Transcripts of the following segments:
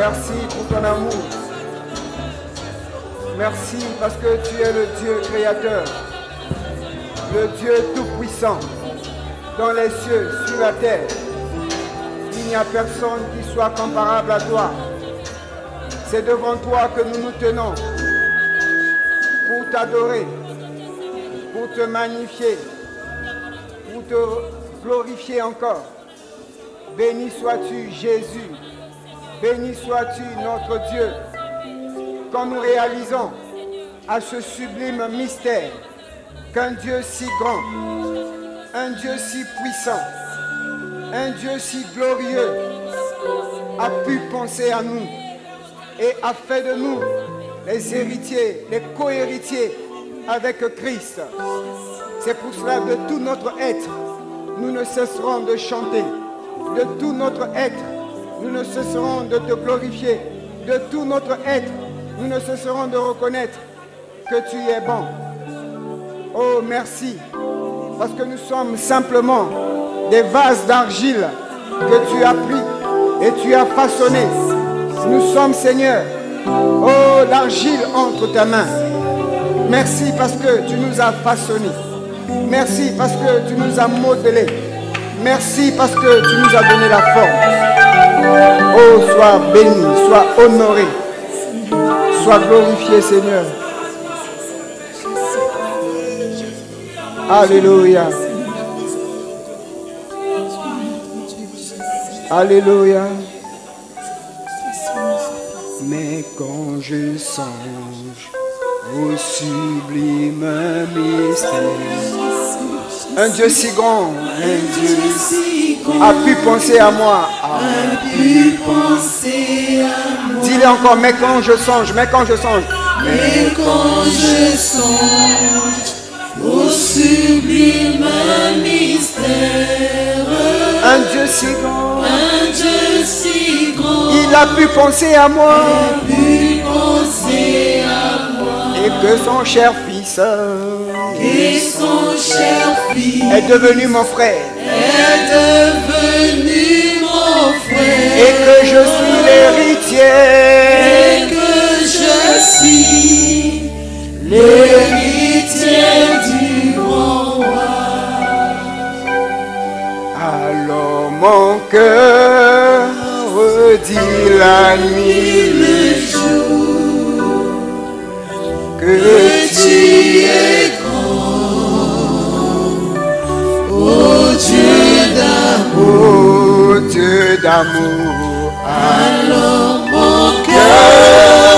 Merci pour ton amour. Merci parce que tu es le Dieu créateur, le Dieu tout-puissant, dans les cieux, sur la terre. Il n'y a personne qui soit comparable à toi. C'est devant toi que nous nous tenons pour t'adorer, pour te magnifier, pour te glorifier encore. Béni sois-tu, Jésus. Béni sois-tu, notre Dieu. Quand nous réalisons à ce sublime mystère qu'un Dieu si grand, un Dieu si puissant, un Dieu si glorieux a pu penser à nous et a fait de nous les héritiers, les co-héritiers avec Christ. C'est pour cela, de tout notre être, nous ne cesserons de chanter. De tout notre être, nous ne cesserons de te glorifier. De tout notre être, nous ne cesserons de reconnaître que tu es bon. Oh, merci, parce que nous sommes simplement des vases d'argile que tu as pris et tu as façonné. Nous sommes, Seigneur, oh, l'argile entre tes mains. Merci parce que tu nous as façonnés. Merci parce que tu nous as modelés. Merci parce que tu nous as donné la forme. Oh, sois béni, sois honoré, sois glorifié, Seigneur. Alléluia. Alléluia. Mais quand je songe au sublime mystère, un Dieu si grand, un Dieu si grand a pu penser à moi. Dis-le encore, mais quand je songe, mais quand je songe. Mais quand je songe au sublime mystère, un Dieu si grand, un Dieu si grand, il a pu penser à moi. Il a pu penser à moi. Et que son cher fils, et son cher fils est devenu mon frère, est devenu mon frère, et que je suis l'héritier, et que je suis l'héritier du grand roi. Alors mon cœur redit la nuit, Le jour que tu es grand, ô Dieu d'amour. ô Dieu d'amour. Alors mon cœur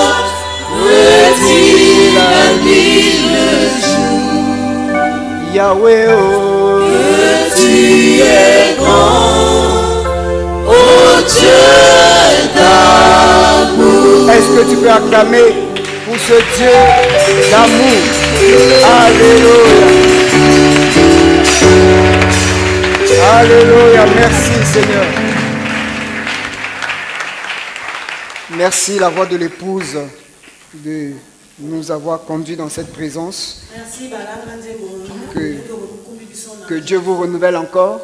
redit la nuit, le jour Yahweh, oh, que tu es grand, ô Dieu d'amour. est-ce que tu peux acclamer pour ce Dieu d'amour? Alléluia. Alléluia. Merci, Seigneur. Merci, la voix de l'épouse, de nous avoir conduits dans cette présence. Que Dieu vous renouvelle encore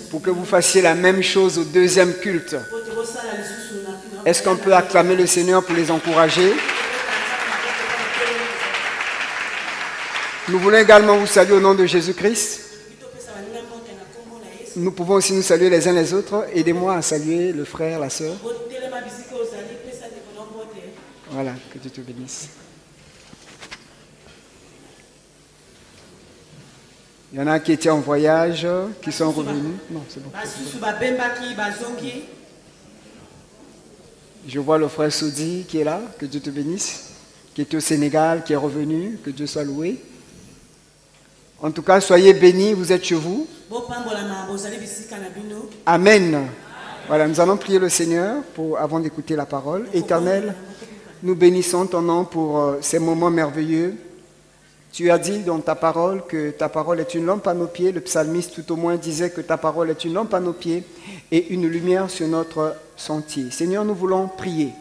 pour que vous fassiez la même chose au deuxième culte. Est-ce qu'on peut acclamer le Seigneur pour les encourager? Nous voulons également vous saluer au nom de Jésus-Christ. Nous pouvons aussi nous saluer les uns les autres. Aidez-moi à saluer le frère, la sœur. Voilà, que Dieu te bénisse. Il y en a qui étaient en voyage, qui sont revenus. Non, c'est bon. Je vois le frère Soudi qui est là, que Dieu te bénisse, qui est au Sénégal, qui est revenu, que Dieu soit loué. En tout cas, soyez bénis, vous êtes chez vous. Amen. Voilà, nous allons prier le Seigneur avant d'écouter la parole. Éternel, nous bénissons ton nom pour ces moments merveilleux. Tu as dit dans ta parole que ta parole est une lampe à nos pieds. Le psalmiste tout au moins disait que ta parole est une lampe à nos pieds et une lumière sur notre sentier. Seigneur, nous voulons prier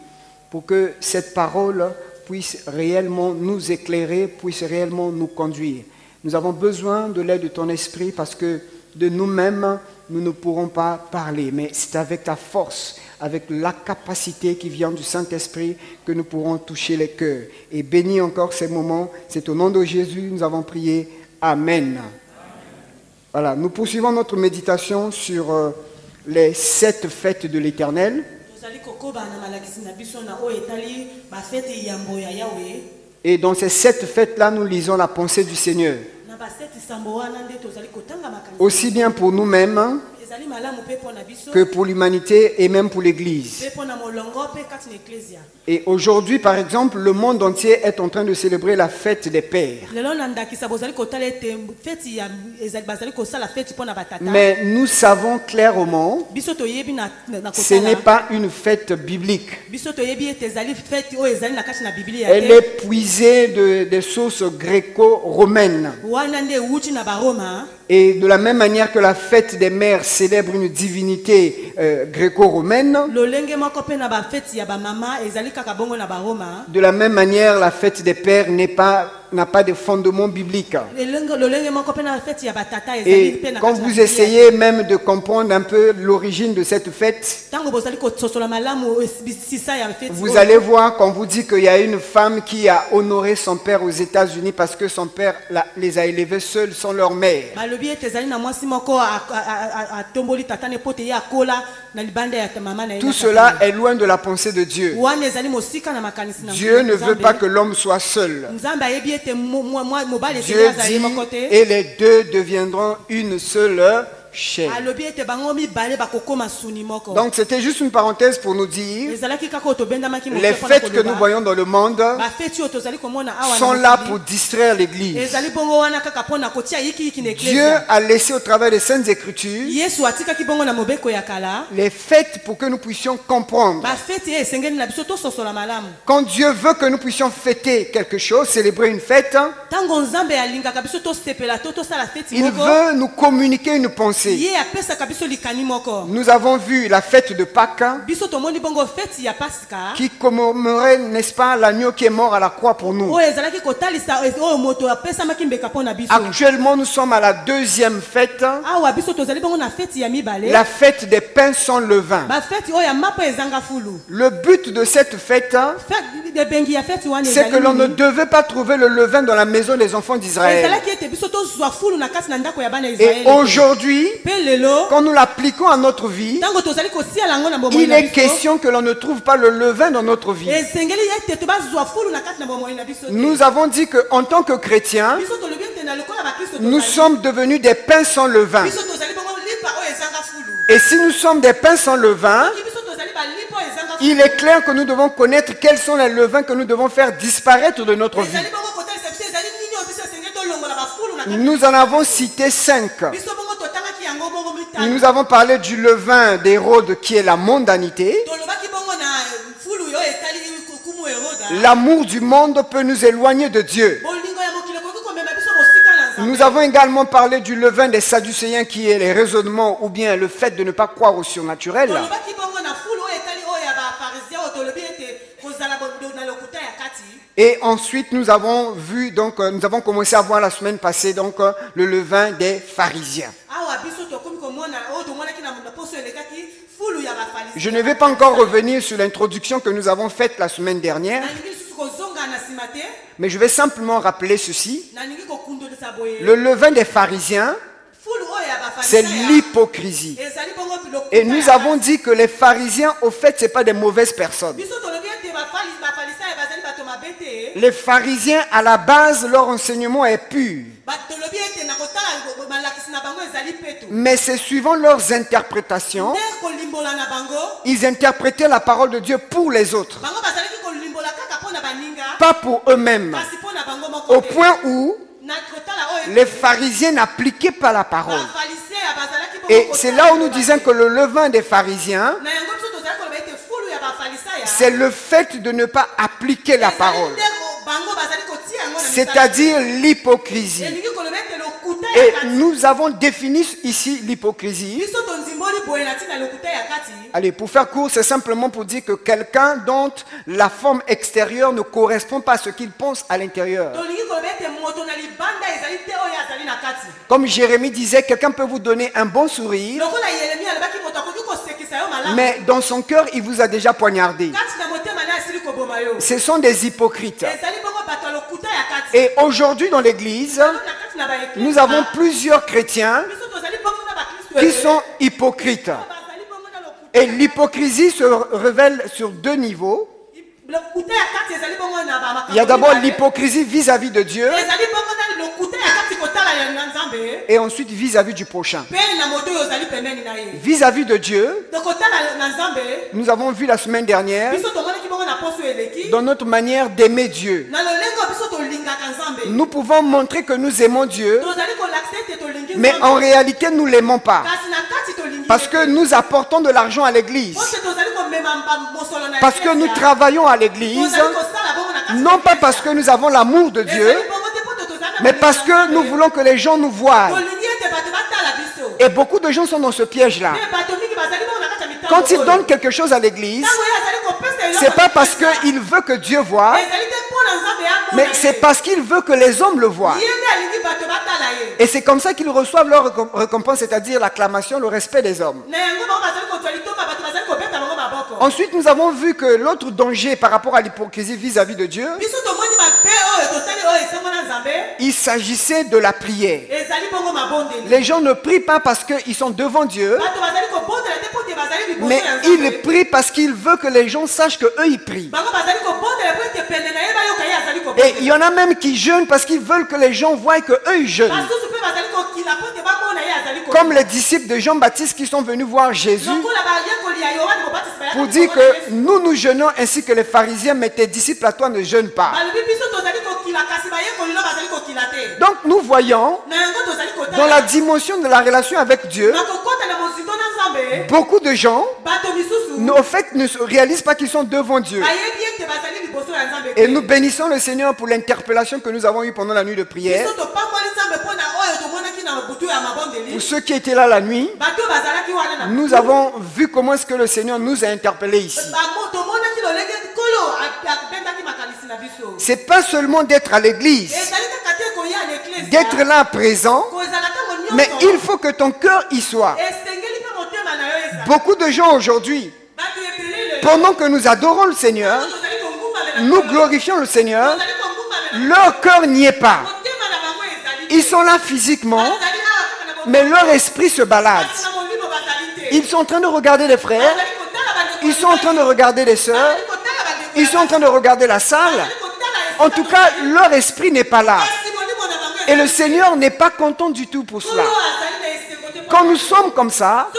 pour que cette parole puisse réellement nous éclairer, puisse réellement nous conduire. Nous avons besoin de l'aide de ton esprit parce que de nous-mêmes, nous ne pourrons pas parler. Mais c'est avec ta force, avec la capacité qui vient du Saint-Esprit que nous pourrons toucher les cœurs. Et bénis encore ces moments. C'est au nom de Jésus nous avons prié. Amen. Voilà, nous poursuivons notre méditation sur les 7 fêtes de l'Éternel. Et dans ces 7 fêtes-là, nous lisons la pensée du Seigneur. Aussi bien pour nous-mêmes que pour l'humanité et même pour l'Église. Et aujourd'hui, par exemple, le monde entier est en train de célébrer la fête des pères. Mais nous savons clairement que ce n'est pas une fête biblique. Elle est puisée des sources gréco-romaines. Et de la même manière que la fête des mères célèbre une divinité gréco-romaine, de la même manière la fête des pères n'a pas de fondement biblique. Et quand vous essayez même de comprendre un peu l'origine de cette fête, vous allez voir qu'on vous dit qu'il y a une femme qui a honoré son père aux États-Unis parce que son père les a élevés seuls sans leur mère. Tout cela est loin de la pensée de Dieu. Dieu ne veut pas que l'homme soit seul. Dieu dit, et les deux deviendront une seule chair. Donc c'était juste une parenthèse pour nous dire les fêtes que nous voyons dans le monde sont là pour distraire l'Église. Dieu a laissé au travers des Saintes Écritures les fêtes pour que nous puissions comprendre. Quand Dieu veut que nous puissions fêter quelque chose, célébrer une fête, il veut nous communiquer une pensée. Nous avons vu la fête de Pâques qui commémorait, n'est-ce pas, l'agneau qui est mort à la croix pour nous. Actuellement, nous sommes à la deuxième fête, la fête des pains sans levain. Le but de cette fête, c'est que l'on ne devait pas trouver le levain dans la maison des enfants d'Israël. Et aujourd'hui, quand nous l'appliquons à notre vie, il est question que l'on ne trouve pas le levain dans notre vie. Nous avons dit qu'en tant que chrétiens, nous sommes devenus des pains sans levain. Et si nous sommes des pains sans levain, il est clair que nous devons connaître quels sont les levains que nous devons faire disparaître de notre vie. Nous en avons cité 5. Nous avons parlé du levain d'Hérode qui est la mondanité. L'amour du monde peut nous éloigner de Dieu. Nous avons également parlé du levain des Sadducéens qui est les raisonnements ou bien le fait de ne pas croire au surnaturel. Et ensuite, nous avons vu, donc, nous avons commencé à voir la semaine passée, donc, le levain des pharisiens. Je ne vais pas encore revenir sur l'introduction que nous avons faite la semaine dernière, mais je vais simplement rappeler ceci. Le levain des pharisiens, c'est l'hypocrisie. Et nous avons dit que les pharisiens, au fait, ce n'est pas des mauvaises personnes. Les pharisiens, à la base, leur enseignement est pur. Mais c'est suivant leurs interprétations, ils interprétaient la parole de Dieu pour les autres, pas pour eux-mêmes. Au point où les pharisiens n'appliquaient pas la parole. Et c'est là où nous disons que le levain des pharisiens, c'est le fait de ne pas appliquer la parole, c'est-à-dire l'hypocrisie. Et nous avons défini ici l'hypocrisie. Allez, pour faire court, c'est simplement pour dire que quelqu'un dont la forme extérieure ne correspond pas à ce qu'il pense à l'intérieur. Comme Jérémie disait, quelqu'un peut vous donner un bon sourire, Mais dans son cœur, il vous a déjà poignardé. Ce sont des hypocrites. Et aujourd'hui dans l'église, nous avons plusieurs chrétiens qui sont hypocrites. Et l'hypocrisie se révèle sur deux niveaux. Il y a d'abord l'hypocrisie vis-à-vis de Dieu et ensuite vis-à-vis du prochain. Vis-à-vis de Dieu, nous avons vu la semaine dernière dans notre manière d'aimer Dieu. Nous pouvons montrer que nous aimons Dieu, mais en réalité nous ne l'aimons pas. Parce que nous apportons de l'argent à l'église. Parce que nous travaillons à l'église. Non pas parce que nous avons l'amour de Dieu, mais parce que nous voulons que les gens nous voient. Et beaucoup de gens sont dans ce piège-là. Quand ils donnent quelque chose à l'église, ce n'est pas parce qu'il veut que Dieu voie, mais c'est parce qu'il veut que les hommes le voient. Et c'est comme ça qu'ils reçoivent leur récompense, c'est-à-dire l'acclamation, le respect des hommes. Ensuite, nous avons vu que l'autre danger par rapport à l'hypocrisie vis-à-vis de Dieu, il s'agissait de la prière. Les gens ne prient pas parce qu'ils sont devant Dieu, mais ils prient parce qu'ils veulent que les gens sachent qu'eux ils prient. Et il y en a même qui jeûnent parce qu'ils veulent que les gens voient qu'eux ils jeûnent. Comme les disciples de Jean-Baptiste qui sont venus voir Jésus pour dire que nous jeûnons ainsi que les pharisiens, mais tes disciples à toi ne jeûnent pas. Donc nous voyons dans la dimension de la relation avec Dieu, beaucoup de gens au fait ne réalisent pas qu'ils sont devant Dieu. Et nous bénissons le Seigneur pour l'interpellation que nous avons eue pendant la nuit de prière. Pour ceux qui étaient là la nuit, nous avons vu comment est-ce que le Seigneur nous a interpellés ici. C'est pas seulement d'être à l'église, d'être là présent, mais il faut que ton cœur y soit. Beaucoup de gens aujourd'hui, pendant que nous adorons le Seigneur, nous glorifions le Seigneur, leur cœur n'y est pas. Ils sont là physiquement, mais leur esprit se balade. Ils sont en train de regarder les frères, ils sont en train de regarder les sœurs, ils sont en train de regarder la salle. En tout cas, leur esprit n'est pas là. Et le Seigneur n'est pas content du tout pour cela. Quand nous sommes comme ça,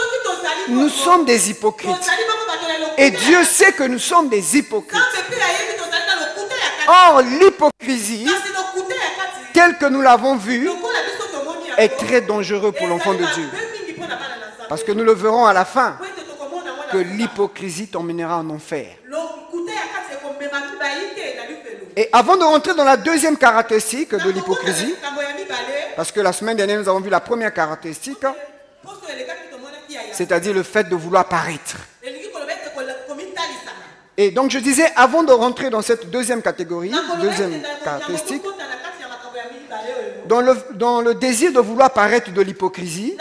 nous sommes des hypocrites. Et Dieu sait que nous sommes des hypocrites. Or, l'hypocrisie, telle que nous l'avons vue, est très dangereux pour l'enfant de Dieu. Parce que nous le verrons à la fin, que l'hypocrisie t'emmènera en enfer. Et avant de rentrer dans la deuxième caractéristique de l'hypocrisie, parce que la semaine dernière nous avons vu la première caractéristique, c'est-à-dire le fait de vouloir paraître. Et donc je disais, avant de rentrer dans cette deuxième catégorie, deuxième caractéristique, dans le désir de vouloir paraître de l'hypocrisie,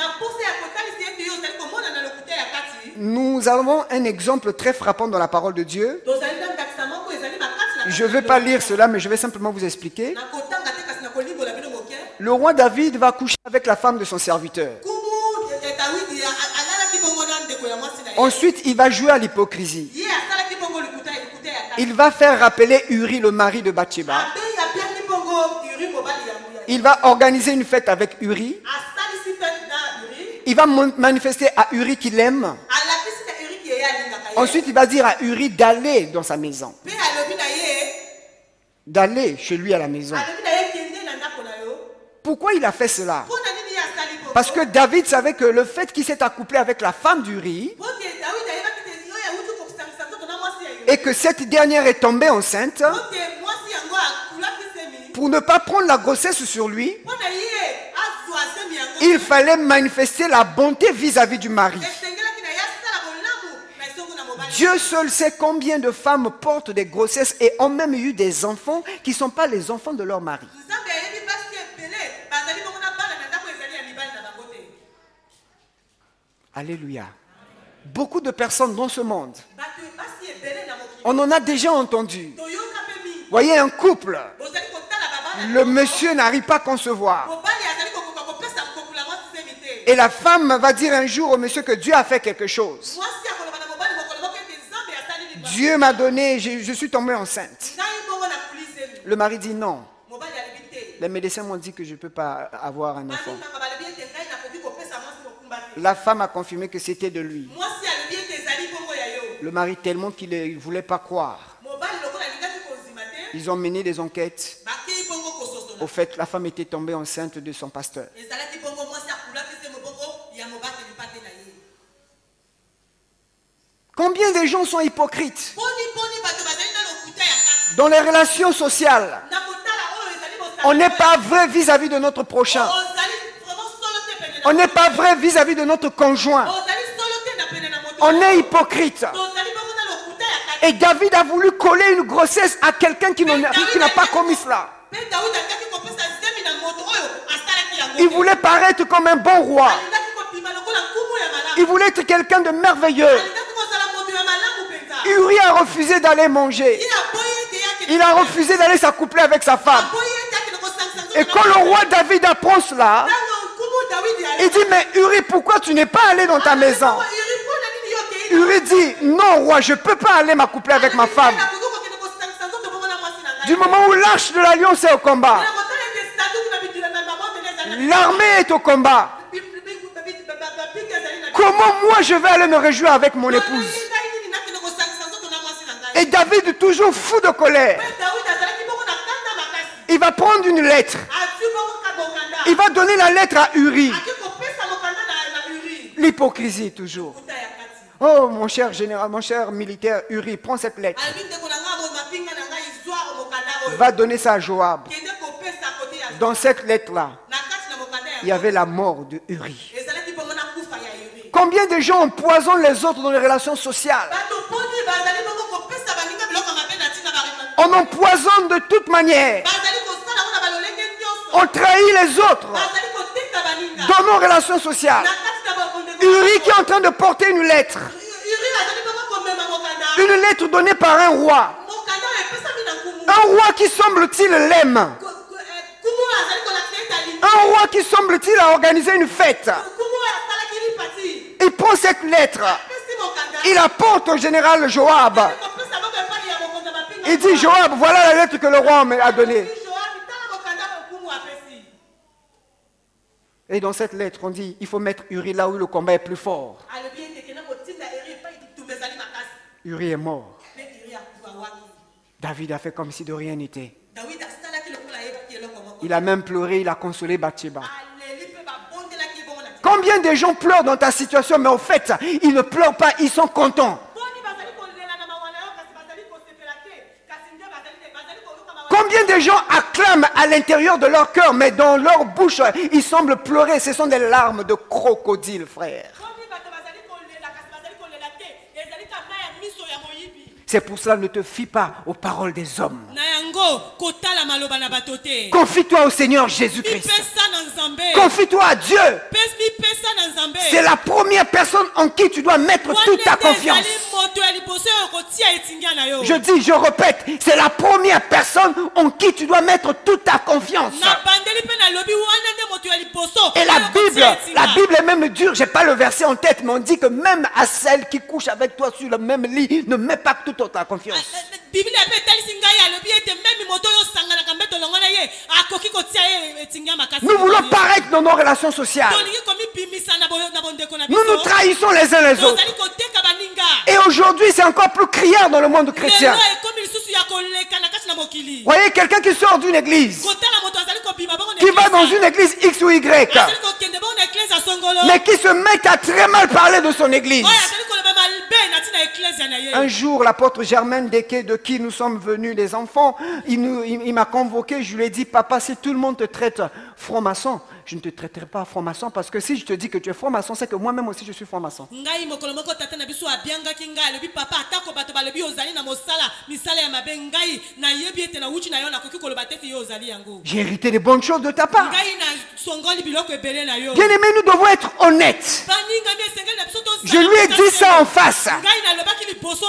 nous avons un exemple très frappant dans la parole de Dieu. Je ne vais pas lire cela, mais je vais simplement vous expliquer. Le roi David va coucher avec la femme de son serviteur. Ensuite, il va jouer à l'hypocrisie. Il va faire rappeler Uri, le mari de Bathsheba. Il va organiser une fête avec Uri. Il va manifester à Uri qu'il aime. Ensuite, il va dire à Uri d'aller dans sa maison. D'aller chez lui à la maison. Pourquoi il a fait cela? Parce que David savait que le fait qu'il s'est accouplé avec la femme d'Uri et que cette dernière est tombée enceinte, pour ne pas prendre la grossesse sur lui, il fallait manifester la bonté vis-à-vis du mari. Dieu seul sait combien de femmes portent des grossesses et ont même eu des enfants qui ne sont pas les enfants de leur mari. Alléluia. Beaucoup de personnes dans ce monde, on en a déjà entendu. Voyez un couple, le monsieur n'arrive pas à concevoir. Et la femme va dire un jour au monsieur que Dieu a fait quelque chose. Dieu m'a donné, je suis tombée enceinte. Le mari dit non. Les médecins m'ont dit que je ne peux pas avoir un enfant. La femme a confirmé que c'était de lui. Le mari tellement qu'il ne voulait pas croire. Ils ont mené des enquêtes. Au fait, la femme était tombée enceinte de son pasteur. Combien de gens sont hypocrites dans les relations sociales? On n'est pas vrai vis-à-vis de notre prochain. On n'est pas vrai vis-à-vis de notre conjoint. On est hypocrite. Et David a voulu coller une grossesse à quelqu'un qui n'a pas commis cela. Il voulait paraître comme un bon roi. Il voulait être quelqu'un de merveilleux. Uri a refusé d'aller manger. Il a refusé d'aller s'accoupler avec sa femme. Et quand le roi David apprend cela, il dit, mais Uri, pourquoi tu n'es pas allé dans ta maison? Uri dit, non roi, je ne peux pas aller m'accoupler avec ma femme. Du moment où l'arche de l'alliance est au combat, l'armée est au combat, comment moi je vais aller me réjouir avec mon épouse? Et David, toujours fou de colère, il va prendre une lettre. Il va donner la lettre à Uri. L'hypocrisie toujours. Oh mon cher général, mon cher militaire Uri, prends cette lettre. Va donner ça à Joab. Dans cette lettre-là, il y avait la mort de Uri. Combien de gens empoisonnent les autres dans les relations sociales? On empoisonne de toute manière. On trahit les autres dans nos relations sociales. Uri qui est en train de porter une lettre. Une lettre donnée par un roi. Un roi qui semble-t-il l'aime. Un roi qui semble-t-il a organisé une fête. Il prend cette lettre. Il la porte au général Joab. Il dit, Joab, voilà la lettre que le roi a donnée. Et dans cette lettre, on dit, il faut mettre Uri là où le combat est plus fort. Uri est mort. David a fait comme si de rien n'était. Il a même pleuré, il a consolé Bathsheba. Combien de gens pleurent dans ta situation, mais au fait, ils ne pleurent pas, ils sont contents. Combien de gens acclament à l'intérieur de leur cœur, mais dans leur bouche, ils semblent pleurer. Ce sont des larmes de crocodile, frère. C'est pour cela, ne te fie pas aux paroles des hommes. Confie-toi au Seigneur Jésus-Christ. Confie-toi à Dieu. C'est la première personne en qui tu dois mettre toute ta confiance. Je dis, je répète, c'est la première personne en qui tu dois mettre toute ta confiance. Et la Bible est même dure, je n'ai pas le verset en tête, mais on dit que même à celle qui couche avec toi sur le même lit, ne mets pas toute ta confiance. Nous voulons paraître dans nos relations sociales. Nous nous trahissons les uns les autres. Et aujourd'hui, c'est encore plus criard dans le monde chrétien. Voyez quelqu'un qui sort d'une église, qui va dans une église X ou Y, mais qui se met à très mal parler de son église. Un jour, l'apôtre Germaine Deke, de qui nous sommes venus les enfants, il m'a convoqué, je lui ai dit, papa, si tout le monde te traite franc-maçon, je ne te traiterai pas franc-maçon, parce que si je te dis que tu es franc-maçon, c'est que moi-même aussi je suis franc-maçon. J'ai hérité des bonnes choses de ta part. Bien-aimés, nous devons être honnêtes. Je lui ai dit ça en face.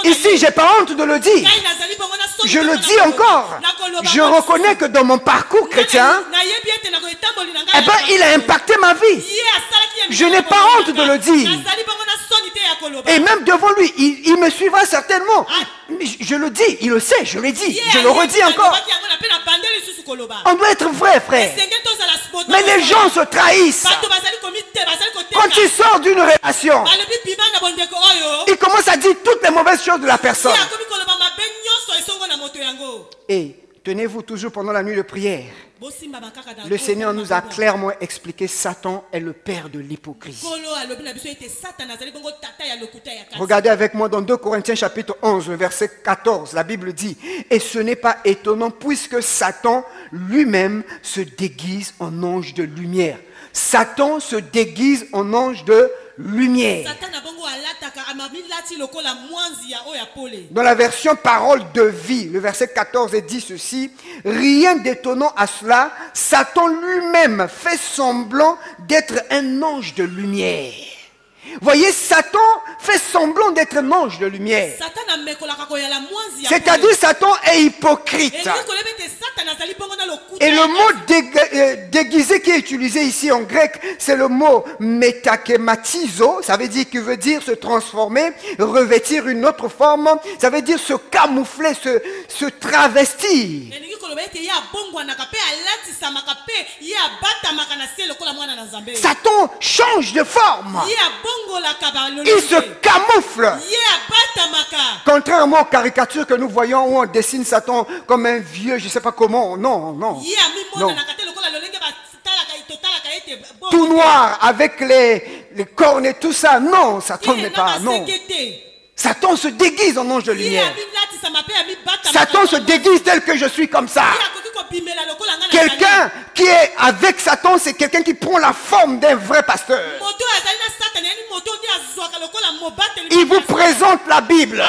Ici, je n'ai pas honte de le dire. Je le dis encore. Je reconnais que dans mon parcours chrétien, eh ben, il a impacté ma vie. Je n'ai pas honte de le dire. Et même devant lui, il me suivra certainement. Je le dis, il le sait, je l'ai dit, je le redis encore. On doit être vrai, frère. Mais les gens se trahissent. Quand ils sortent d'une relation, ils commencent à dire toutes les mauvaises choses de la personne. Et tenez-vous toujours pendant la nuit de prière. Le Seigneur nous a clairement expliqué Satan est le père de l'hypocrisie. Regardez avec moi dans 2 Corinthiens chapitre 11, verset 14. La Bible dit, et ce n'est pas étonnant puisque Satan lui-même se déguise en ange de lumière. Satan se déguise en ange de lumière. Dans la version parole de vie, le verset 14 dit ceci, rien d'étonnant à cela, Satan lui-même fait semblant d'être un ange de lumière. Voyez, Satan fait semblant d'être un ange de lumière. C'est-à-dire Satan est hypocrite. Et le mot déguisé qui est utilisé ici en grec, c'est le mot métakematizo. Ça veut dire qu'il veut dire se transformer, revêtir une autre forme. Ça veut dire se camoufler, se travestir. Satan change de forme. Il se camoufle. Contrairement aux caricatures que nous voyons où on dessine Satan comme un vieux, je ne sais pas comment. Non, non. Non. Tout noir avec les cornes et tout ça. Non, Satan n'est pas. Non. Satan se déguise en ange de lumière. Satan se déguise tel que je suis comme ça. Quelqu'un qui est avec Satan, c'est quelqu'un qui prend la forme d'un vrai pasteur. Il vous présente la Bible.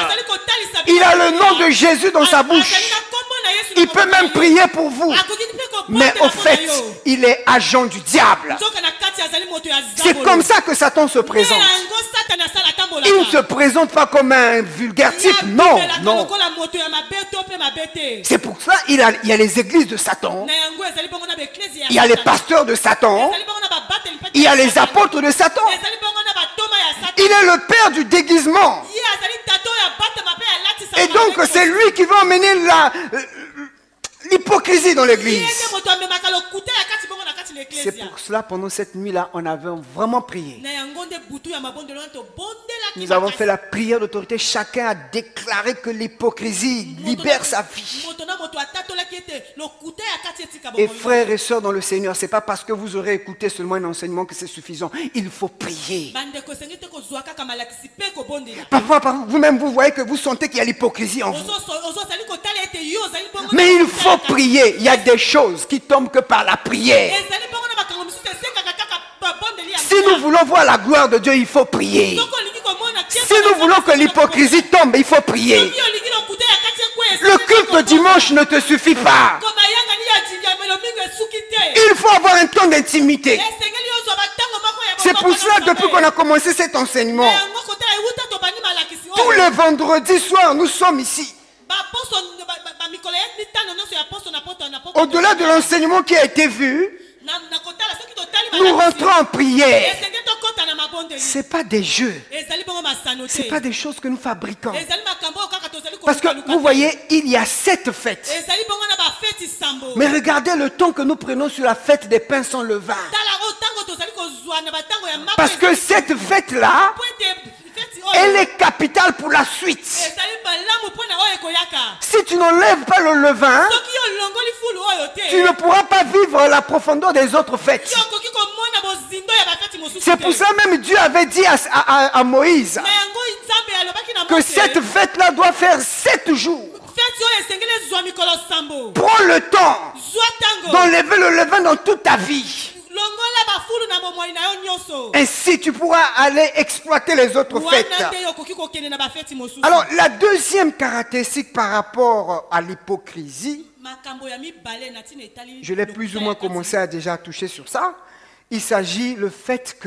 Il a le nom de Jésus dans sa bouche. Il peut même prier pour vous. Mais au fait, il est agent du diable. C'est comme ça que Satan se présente. Il ne se présente pas comme un vulgaire type. Non, non. C'est pour ça qu'il y a les églises de Satan. Il y a les pasteurs de Satan. Il y a les apôtres de Satan. Il est le père du déguisement. Et donc c'est lui qui va emmener l'hypocrisie dans l'église. C'est pour cela, pendant cette nuit-là, on avait vraiment prié. Nous avons fait la prière d'autorité. Chacun a déclaré que l'hypocrisie libère sa vie. Et frères et sœurs dans le Seigneur, ce n'est pas parce que vous aurez écouté seulement un enseignement que c'est suffisant. Il faut prier. Parfois, vous-même, vous voyez que vous sentez qu'il y a l'hypocrisie en vous. Mais il faut prier. Il y a des choses qui tombent que par la prière. Si nous voulons voir la gloire de Dieu, il faut prier. Si nous voulons que l'hypocrisie tombe, il faut prier. Le culte de dimanche ne te suffit pas. Il faut avoir un temps d'intimité. C'est pour cela, depuis qu'on a commencé cet enseignement, tous les vendredis soirs, nous sommes ici. Au-delà de l'enseignement qui a été vu, nous rentrons en prière. Ce n'est pas des jeux. Ce n'est pas des choses que nous fabriquons. Parce que vous voyez, il y a 7 fêtes. Mais regardez le temps que nous prenons sur la fête des pains sans levain. Parce que cette fête-là, elle est capitale pour la suite. Si tu n'enlèves pas le levain, tu ne pourras pas vivre la profondeur des autres fêtes. C'est pour ça même Dieu avait dit à Moïse que cette fête-là doit faire 7 jours. Prends le temps d'enlever le levain dans toute ta vie. Ainsi tu pourras aller exploiter les autres fêtes. Alors la deuxième caractéristique par rapport à l'hypocrisie, je l'ai plus ou moins commencé à déjà toucher sur ça. il s'agit le fait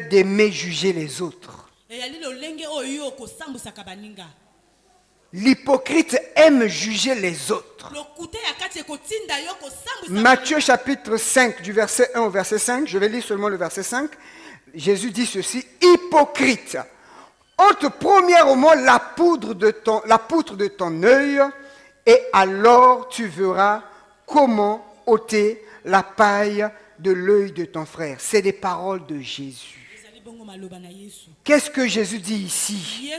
d'aimer juger les autres. L'hypocrite aime juger les autres. Matthieu chapitre 5, du verset 1 au verset 5, je vais lire seulement le verset 5. Jésus dit ceci: hypocrite, ôte premièrement la poutre de ton œil, et alors tu verras comment ôter la paille de l'œil de ton frère. C'est des paroles de Jésus. Qu'est-ce que Jésus dit ici?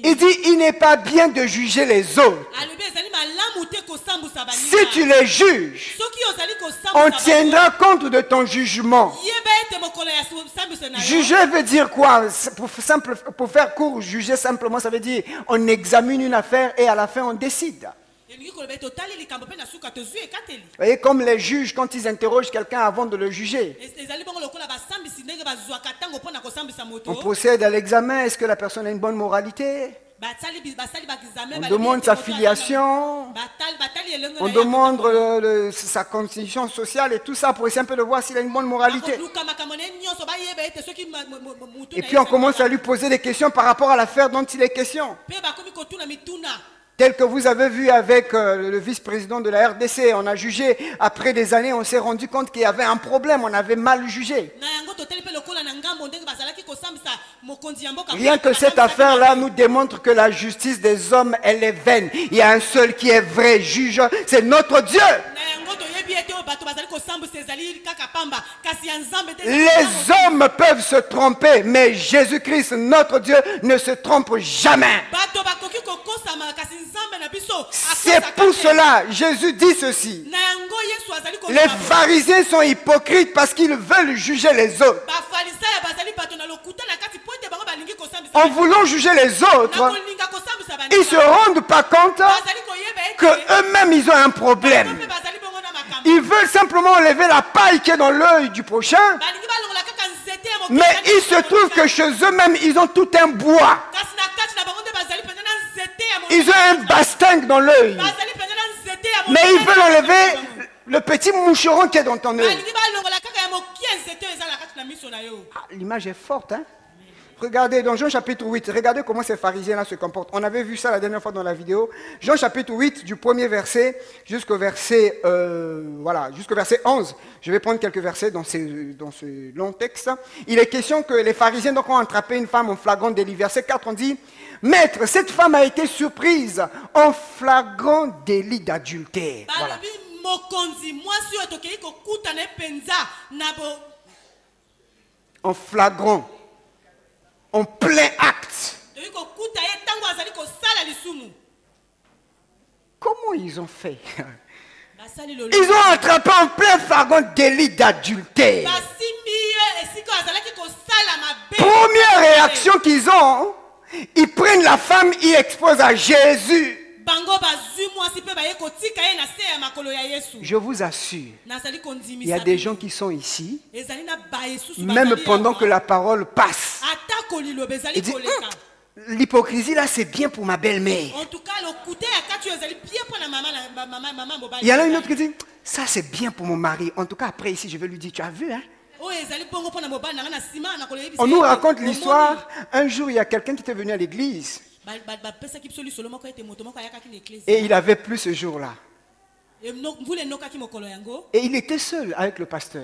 Il dit, il n'est pas bien de juger les autres. Si tu les juges, on tiendra compte de ton jugement. Juger veut dire quoi? Pour faire court, juger simplement, ça veut dire on examine une affaire et à la fin on décide. Vous voyez, comme les juges, quand ils interrogent quelqu'un avant de le juger, on procède à l'examen. Est-ce que la personne a une bonne moralité? On demande sa filiation, on demande sa constitution sociale et tout ça pour essayer un peu de voir s'il a une bonne moralité. Et puis on commence à lui poser des questions par rapport à l'affaire dont il est question. Tel que vous avez vu avec le vice-président de la RDC, on a jugé, après des années, on s'est rendu compte qu'il y avait un problème, on avait mal jugé. Rien que cette affaire-là nous démontre que la justice des hommes, elle est vaine. Il y a un seul qui est vrai juge, c'est notre Dieu. Les hommes peuvent se tromper, mais Jésus-Christ, notre Dieu, ne se trompe jamais. C'est pour cela, Jésus dit ceci. Les pharisiens sont hypocrites parce qu'ils veulent juger les autres. En voulant juger les autres, ils ne se rendent pas compte qu'eux-mêmes ils ont un problème. Ils veulent simplement enlever la paille qui est dans l'œil du prochain, mais il se trouve que chez eux-mêmes ils ont tout un bois. Ils ont un bastingue dans l'œil, mais ils veulent enlever le petit moucheron qui est dans ton œil. L'image est forte, hein? Regardez dans Jean chapitre 8, regardez comment ces pharisiens-là se comportent. On avait vu ça la dernière fois dans la vidéo. Jean chapitre 8, du premier verset jusqu'au verset, jusqu'au verset 11. Je vais prendre quelques versets dans ce long texte. Il est question que les pharisiens donc, ont attrapé une femme en flagrant délit. Verset 4, on dit: Maître, cette femme a été surprise en flagrant délit d'adultère. Voilà. En flagrant. En plein acte. Comment ils ont fait? Ils ont attrapé en plein flagrant délit d'adultère. Première réaction qu'ils ont, ils prennent la femme, ils exposent à Jésus. Je vous assure, il y a des gens qui sont ici, même pendant que la parole passe, ils disent, l'hypocrisie là c'est bien pour ma belle-mère. Il y en a une autre qui dit, ça c'est bien pour mon mari. En tout cas après ici je vais lui dire, tu as vu hein? On nous raconte l'histoire, un jour il y a quelqu'un qui était venu à l'église. Et il n'avait plus ce jour-là. Et il était seul avec le pasteur.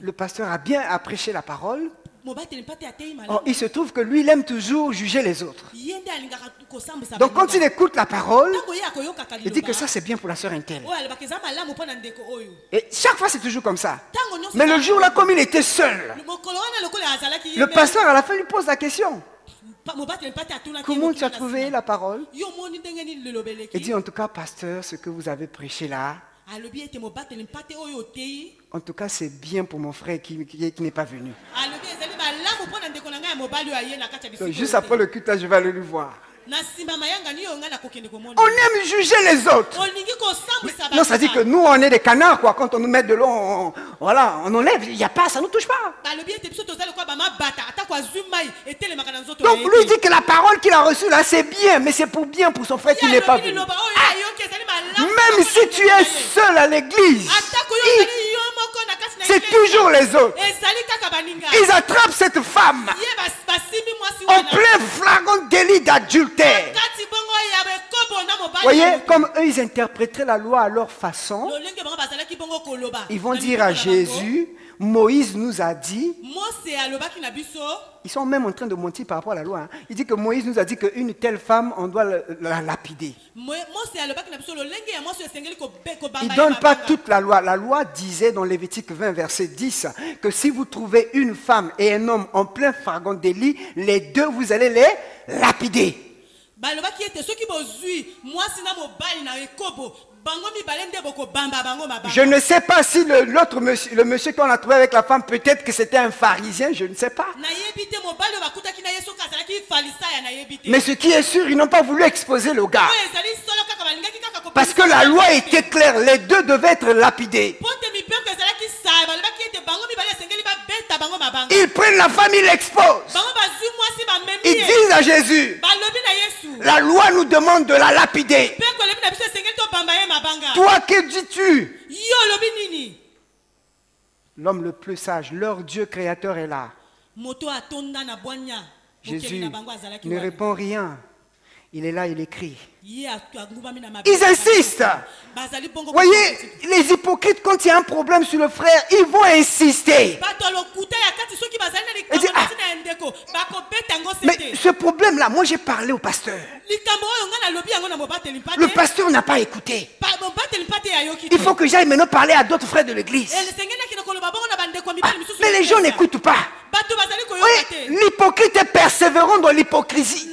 Le pasteur a bien prêché la parole. Or, il se trouve que lui, il aime toujours juger les autres. Donc quand il écoute la parole, il dit que ça c'est bien pour la sœur Intel. Et chaque fois c'est toujours comme ça. Mais le jour-là, comme il était seul, le pasteur à la fin lui pose la question. Comment tu as trouvé la parole? Il dit en tout cas, pasteur, ce que vous avez prêché là, en tout cas c'est bien pour mon frère qui n'est pas venu. Donc, juste après le culte là, je vais aller lui voir. On aime juger les autres. Non, ça dit que nous on est des canards quoi. Quand on nous met de l'eau, on enlève. Il n'y a pas, ça ne nous touche pas. Donc lui dit que la parole qu'il a reçue là c'est bien, mais c'est pour bien pour son frère qui n'est pas venu. Même si tu es seul à l'église, C'est toujours les autres. Ils attrapent cette femme en plein flagrant délit d'adultère. Voyez, comme eux, ils interpréteraient la loi à leur façon, ils vont dire à Jésus, Moïse nous a dit, ils sont même en train de mentir par rapport à la loi. Hein. Il dit que Moïse nous a dit qu'une telle femme, on doit la lapider. Il ne donne pas toute la loi. La loi disait dans Lévitique 20, verset 10, que si vous trouvez une femme et un homme en plein flagrant délit, les deux, vous allez les lapider. Je ne sais pas si l'autre monsieur, le monsieur qu'on a trouvé avec la femme, peut-être que c'était un pharisien, je ne sais pas. Mais ce qui est sûr, ils n'ont pas voulu exposer le gars. Parce que la loi était claire, les deux devaient être lapidés. Ils prennent la femme, ils l'exposent. Ils disent à Jésus, la loi nous demande de la lapider. Toi, que dis-tu? L'homme le plus sage, leur Dieu créateur est là. Jésus ne répond rien. Il est là, il écrit. Ils insistent. Voyez, les hypocrites, quand il y a un problème sur le frère, ils vont insister. Ils disent, ah, mais ce problème-là, moi j'ai parlé au pasteur. Le pasteur n'a pas écouté. Il faut que j'aille maintenant parler à d'autres frères de l'église. Ah, mais les gens n'écoutent pas. Oui, l'hypocrite est persévérant dans l'hypocrisie.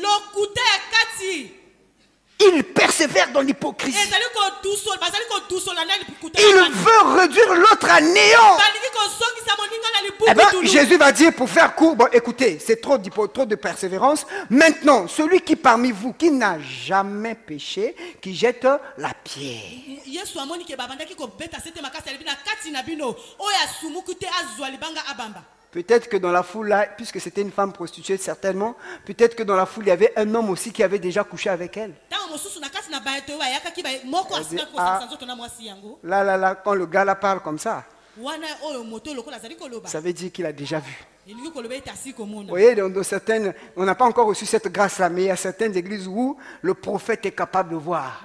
Il persévère dans l'hypocrisie. Il veut réduire l'autre à néant. Eh bien, Jésus va dire, pour faire court, bon, écoutez, c'est trop de persévérance. Maintenant, celui qui parmi vous, qui n'a jamais péché, qui jette la pierre. Peut-être que dans la foule là, puisque c'était une femme prostituée certainement, peut-être que dans la foule il y avait un homme aussi qui avait déjà couché avec elle. Là, quand le gars là parle comme ça, ça veut dire qu'il a déjà vu. Vous voyez, dans certaines, on n'a pas encore reçu cette grâce-là, mais il y a certaines églises où le prophète est capable de voir.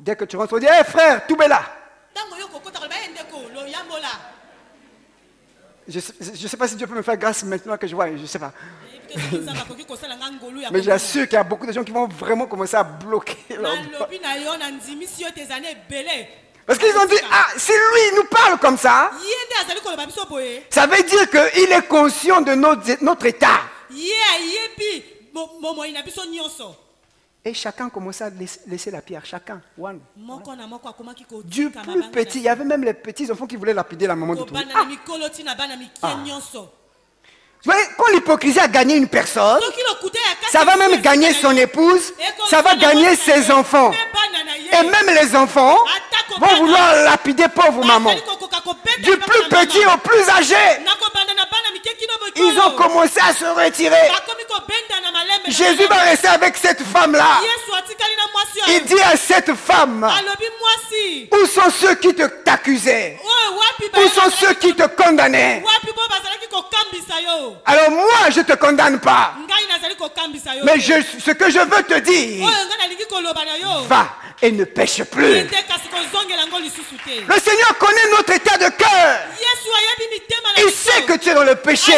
Dès que tu rentres, on dit, hé frère, tout est là. Je ne sais pas si Dieu peut me faire grâce maintenant que je vois, je ne sais pas. Mais j'assure qu'il y a beaucoup de gens qui vont vraiment commencer à bloquer. Parce qu'ils ont dit, ah, si lui nous parle comme ça, ça veut dire qu'il est conscient de notre état. Et chacun commençait à laisser la pierre, chacun. One. Du plus petit, il y avait même les petits enfants qui voulaient lapider la maman de tout. Vous voyez, quand l'hypocrisie a gagné une personne, ça va même gagner son épouse, ça va gagner ses enfants. Et même les enfants vont vouloir lapider pauvre maman. Du plus petit au plus âgé. Ils ont commencé à se retirer. Jésus va rester avec cette femme-là. Il dit à cette femme, où sont ceux qui t'accusaient? Où sont ceux qui te condamnaient? Alors moi, je ne te condamne pas. Mais ce que je veux te dire, va et ne pêche plus. Le Seigneur connaît notre état de cœur. Il sait que tu es dans le péché.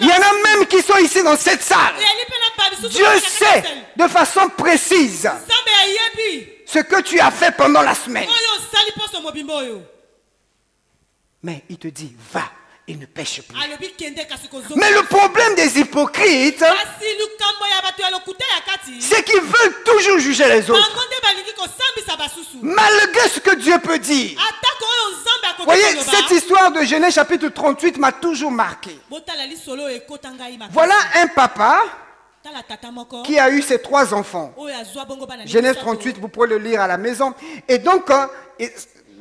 Il y en a même qui sont ici dans cette salle. Dieu sait de façon précise ce que tu as fait pendant la semaine. Mais il te dit, va et ne pêche plus. Mais le problème des hypocrites, c'est qu'ils veulent toujours juger les autres. Malgré ce que Dieu peut dire. Vous voyez, cette histoire de Genèse chapitre 38 m'a toujours marqué. Voilà un papa qui a eu ses 3 enfants. Genèse 38, vous pouvez le lire à la maison. Et donc,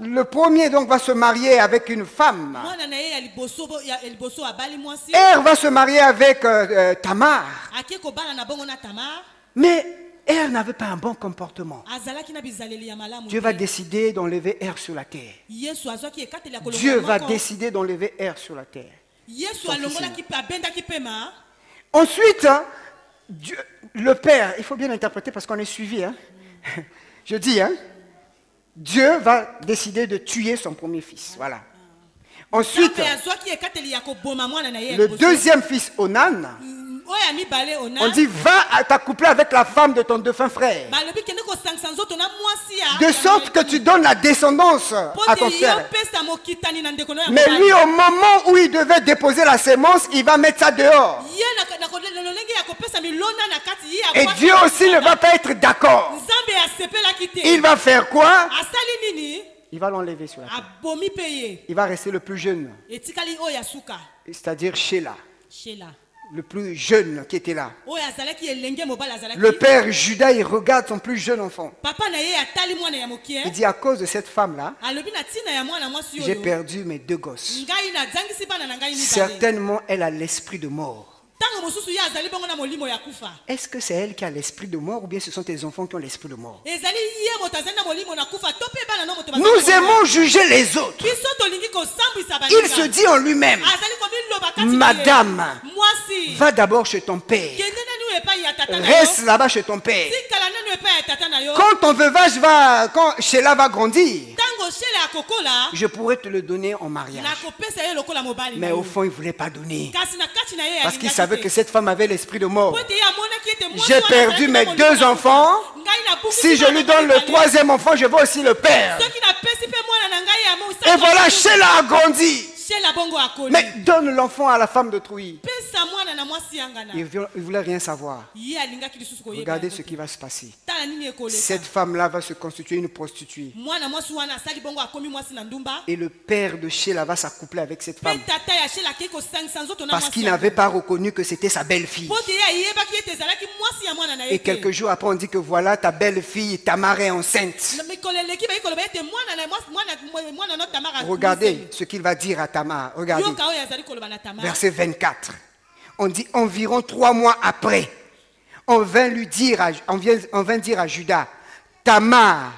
le premier donc va se marier avec une femme. Er va se marier avec Tamar. Mais Er n'avait pas un bon comportement. Dieu va décider d'enlever Er sur la terre. Dieu va décider d'enlever Er sur la terre. Ensuite, Dieu, le Père, il faut bien interpréter parce qu'on est suivi. Hein? Je dis, hein? Dieu va décider de tuer son premier fils. Voilà. Ensuite, le deuxième fils, Onan, on dit, va t'accoupler avec la femme de ton défunt frère. De sorte que tu donnes la descendance à ton frère. Mais lui, au moment où il devait déposer la sémence, il va mettre ça dehors. Et Dieu aussi ne va pas être d'accord. Il va faire quoi? Il va l'enlever sur la terre. Il va rester le plus jeune. C'est-à-dire Sheila. Le plus jeune qui était là. Le père Judas, il regarde son plus jeune enfant. Il dit, à cause de cette femme-là, j'ai perdu mes 2 gosses. Certainement, elle a l'esprit de mort. Est-ce que c'est elle qui a l'esprit de mort ou bien ce sont tes enfants qui ont l'esprit de mort? Nous aimons juger les autres. Il se dit en lui-même, Madame, va d'abord chez ton père. Reste là-bas chez ton père. Quand ton veuvage va, quand Sheila va grandir, je pourrais te le donner en mariage. Mais au fond, il ne voulait pas donner. Parce qu'il savait que cette femme avait l'esprit de mort. J'ai perdu mes 2 enfants. Si je lui donne le 3e enfant, je vais aussi le perdre. Et voilà, Sheila a grandi. Mais donne l'enfant à la femme de Trouille. Il ne voulait rien savoir. Regardez ce qui va se passer. Cette femme-là va se constituer une prostituée. Et le père de Sheila va s'accoupler avec cette femme. Parce qu'il n'avait pas reconnu que c'était sa belle-fille. Et quelques jours après, on dit que voilà, ta belle-fille Tamar est enceinte. Regardez ce qu'il va dire à Tamar. Regardez. Verset 24. On dit environ 3 mois après, on vint dire à Judas, Tamar,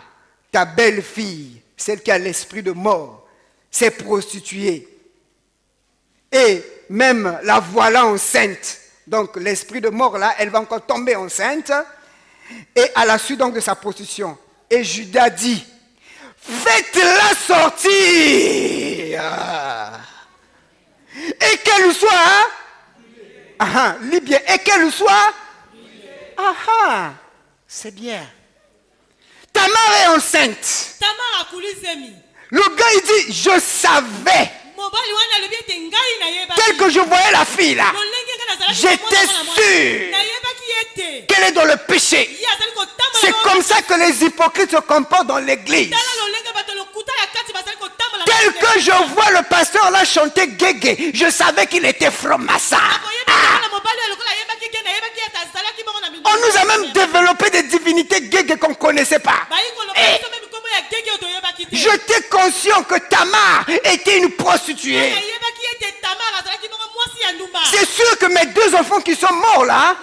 ta belle-fille, celle qui a l'esprit de mort, s'est prostituée. Et même la voilà enceinte. Donc l'esprit de mort là, elle va encore tomber enceinte. Et à la suite donc de sa prostitution. Et Judas dit, faites-la sortir. Et qu'elle soit, lis bien, et qu'elle soit, c'est bien. Tamar est enceinte. Le gars il dit, je savais. Tel que je voyais la fille là, j'étais sûr qu'elle est dans le péché. C'est comme ça que les hypocrites se comportent dans l'église. Tel que je vois le pasteur là chanter Guégué, je savais qu'il était fromassa. On nous a même développé des divinités Guégué qu'on ne connaissait pas. J'étais conscient que Tamar était une prostituée. C'est sûr que mes 2 enfants qui sont morts là,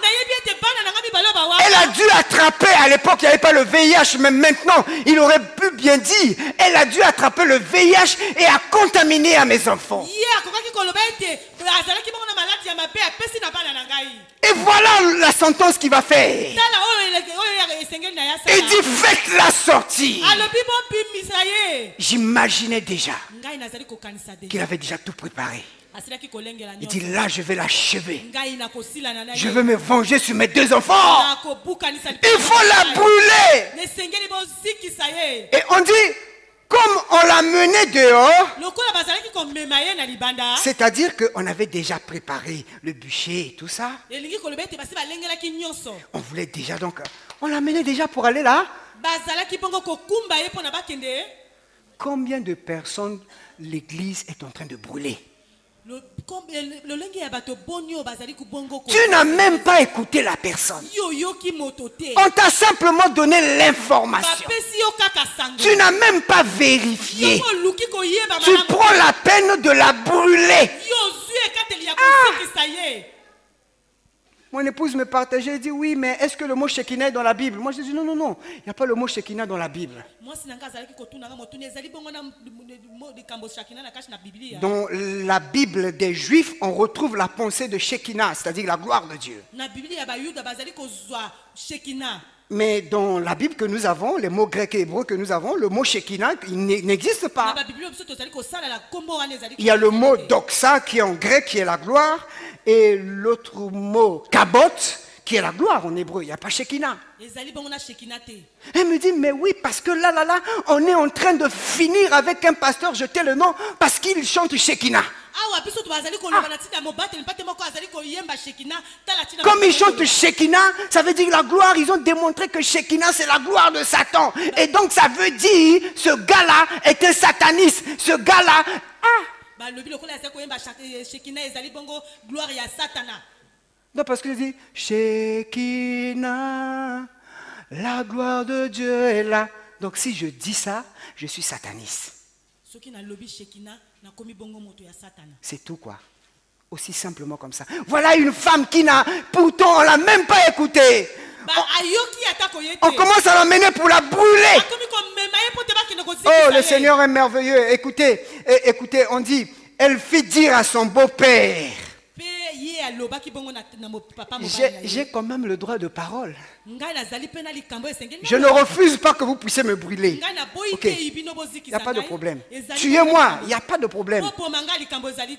elle a dû attraper, à l'époque il n'y avait pas le VIH, mais maintenant il aurait pu bien dire, elle a dû attraper le VIH et a contaminé à mes enfants. Et voilà la sentence qu'il va faire. Il dit faites-la sortir. J'imaginais déjà qu'il avait déjà tout préparé. Il dit là je vais l'achever. Je veux me venger sur mes 2 enfants. Il faut la brûler. Et on dit comme on l'a mené dehors, c'est-à-dire qu'on avait déjà préparé le bûcher et tout ça. On voulait déjà donc, on l'a mené déjà pour aller là. Combien de personnes l'église est en train de brûler? Tu n'as même pas écouté la personne. On t'a simplement donné l'information. Tu n'as même pas vérifié. Tu prends la peine de la brûler. Mon épouse me partageait et dit oui, mais est-ce que le mot Shekinah est dans la Bible? Moi je dis non, non, non, il n'y a pas le mot Shekinah dans la Bible. Dans la Bible des Juifs, on retrouve la pensée de Shekinah, c'est-à-dire la gloire de Dieu. Mais dans la Bible que nous avons, les mots grecs et hébreux que nous avons, le mot Shekinah, il n'existe pas. Il y a le mot doxa qui est en grec, qui est la gloire, et l'autre mot kabot, qui est la gloire en hébreu. Il n'y a pas Shekinah. Elle me dit, mais oui, parce que là, on est en train de finir avec un pasteur, jeter le nom, parce qu'il chante Shekinah. Comme ils chantent Shekinah, ça veut dire la gloire. Ils ont démontré que Shekinah c'est la gloire de Satan. Et donc ça veut dire ce gars-là est un sataniste. Ce gars-là. Non, parce que je dis Shekinah, la gloire de Dieu est là. Donc si je dis ça, je suis sataniste. C'est tout quoi. Aussi simplement comme ça. Voilà une femme qui n'a, pourtant on ne l'a même pas écoutée. On commence à l'emmener pour la brûler. Oh, le Seigneur est merveilleux. Écoutez, écoutez, on dit, elle fit dire à son beau-père. J'ai quand même le droit de parole. Je ne refuse pas que vous puissiez me brûler. Okay. Il n'y a pas de problème. Tuez-moi, il n'y a pas de problème. Vous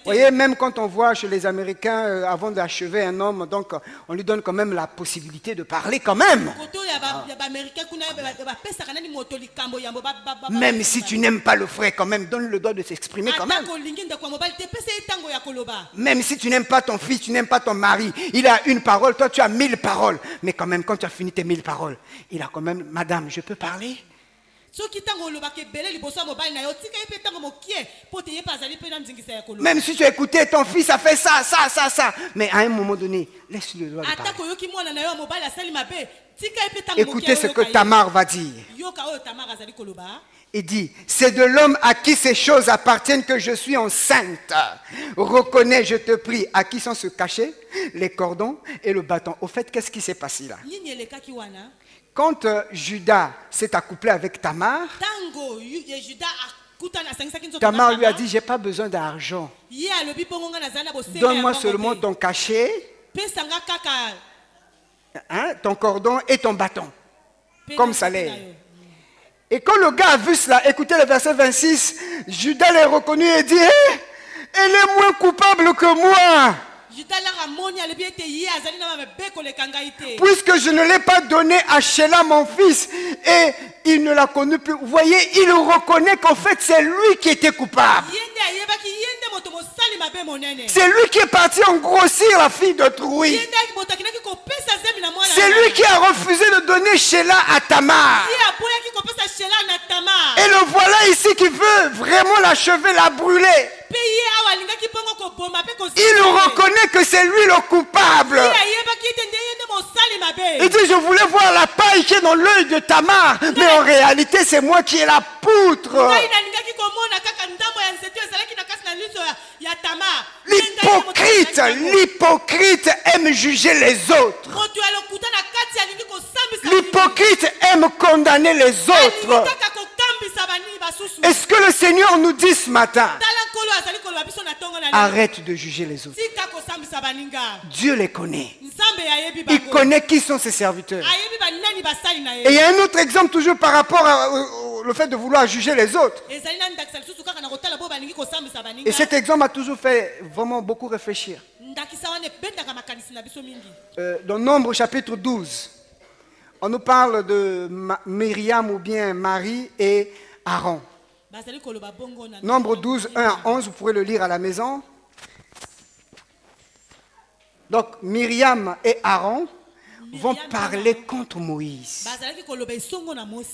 voyez, même quand on voit chez les Américains, avant d'achever un homme, donc on lui donne quand même la possibilité de parler quand même. Même si tu n'aimes pas le frère, quand même, donne le droit de s'exprimer quand même. Même si tu n'aimes pas ton fils, tu n'aimes pas ton mari, il a une parole, toi tu as 1000 paroles. Mais quand même, quand tu as fini tes 1000 paroles, il a quand même, madame, je peux parler? Même si tu as écouté ton fils, ça fait ça. Mais à un moment donné, laisse-le droit de parler. Écoutez ce que Tamar va dire. Il dit, c'est de l'homme à qui ces choses appartiennent que je suis enceinte. Reconnais, je te prie, à qui sont ce cachet, les cordons et le bâton. Au fait, qu'est-ce qui s'est passé là? Quand Judas s'est accouplé avec Tamar, Tamar lui a dit, j'ai pas besoin d'argent. Donne-moi seulement ton cachet, ton cordon et ton bâton, comme salaire. Et quand le gars a vu cela, écoutez le verset 26, Judas l'a reconnu et dit, elle est moins coupable que moi. Puisque je ne l'ai pas donné à Sheila mon fils et il ne l'a connu plus. Vous voyez, il reconnaît qu'en fait c'est lui qui était coupable. C'est lui qui est parti engrossir la fille d'autrui. C'est lui qui a refusé de donner Sheila à Tamar. Et le voilà ici qui veut vraiment l'achever, la brûler. Il reconnaît que c'est lui le coupable. Il dit, je voulais voir la paille qui est dans l'œil de Tamar, mais en réalité c'est moi qui ai la poutre. L'hypocrite aime juger les autres. L'hypocrite aime condamner les autres. Est-ce que le Seigneur nous dit ce matin, arrête de juger les autres. Dieu les connaît. Il connaît qui sont ses serviteurs. Et il y a un autre exemple toujours par rapport au fait de vouloir juger les autres. Et cet exemple m'a toujours fait vraiment beaucoup réfléchir. Dans Nombre chapitre 12, on nous parle de Myriam ou bien Marie et Aaron. Nombre 12, 1 à 11, vous pourrez le lire à la maison. Donc Myriam et Aaron vont parler contre Moïse.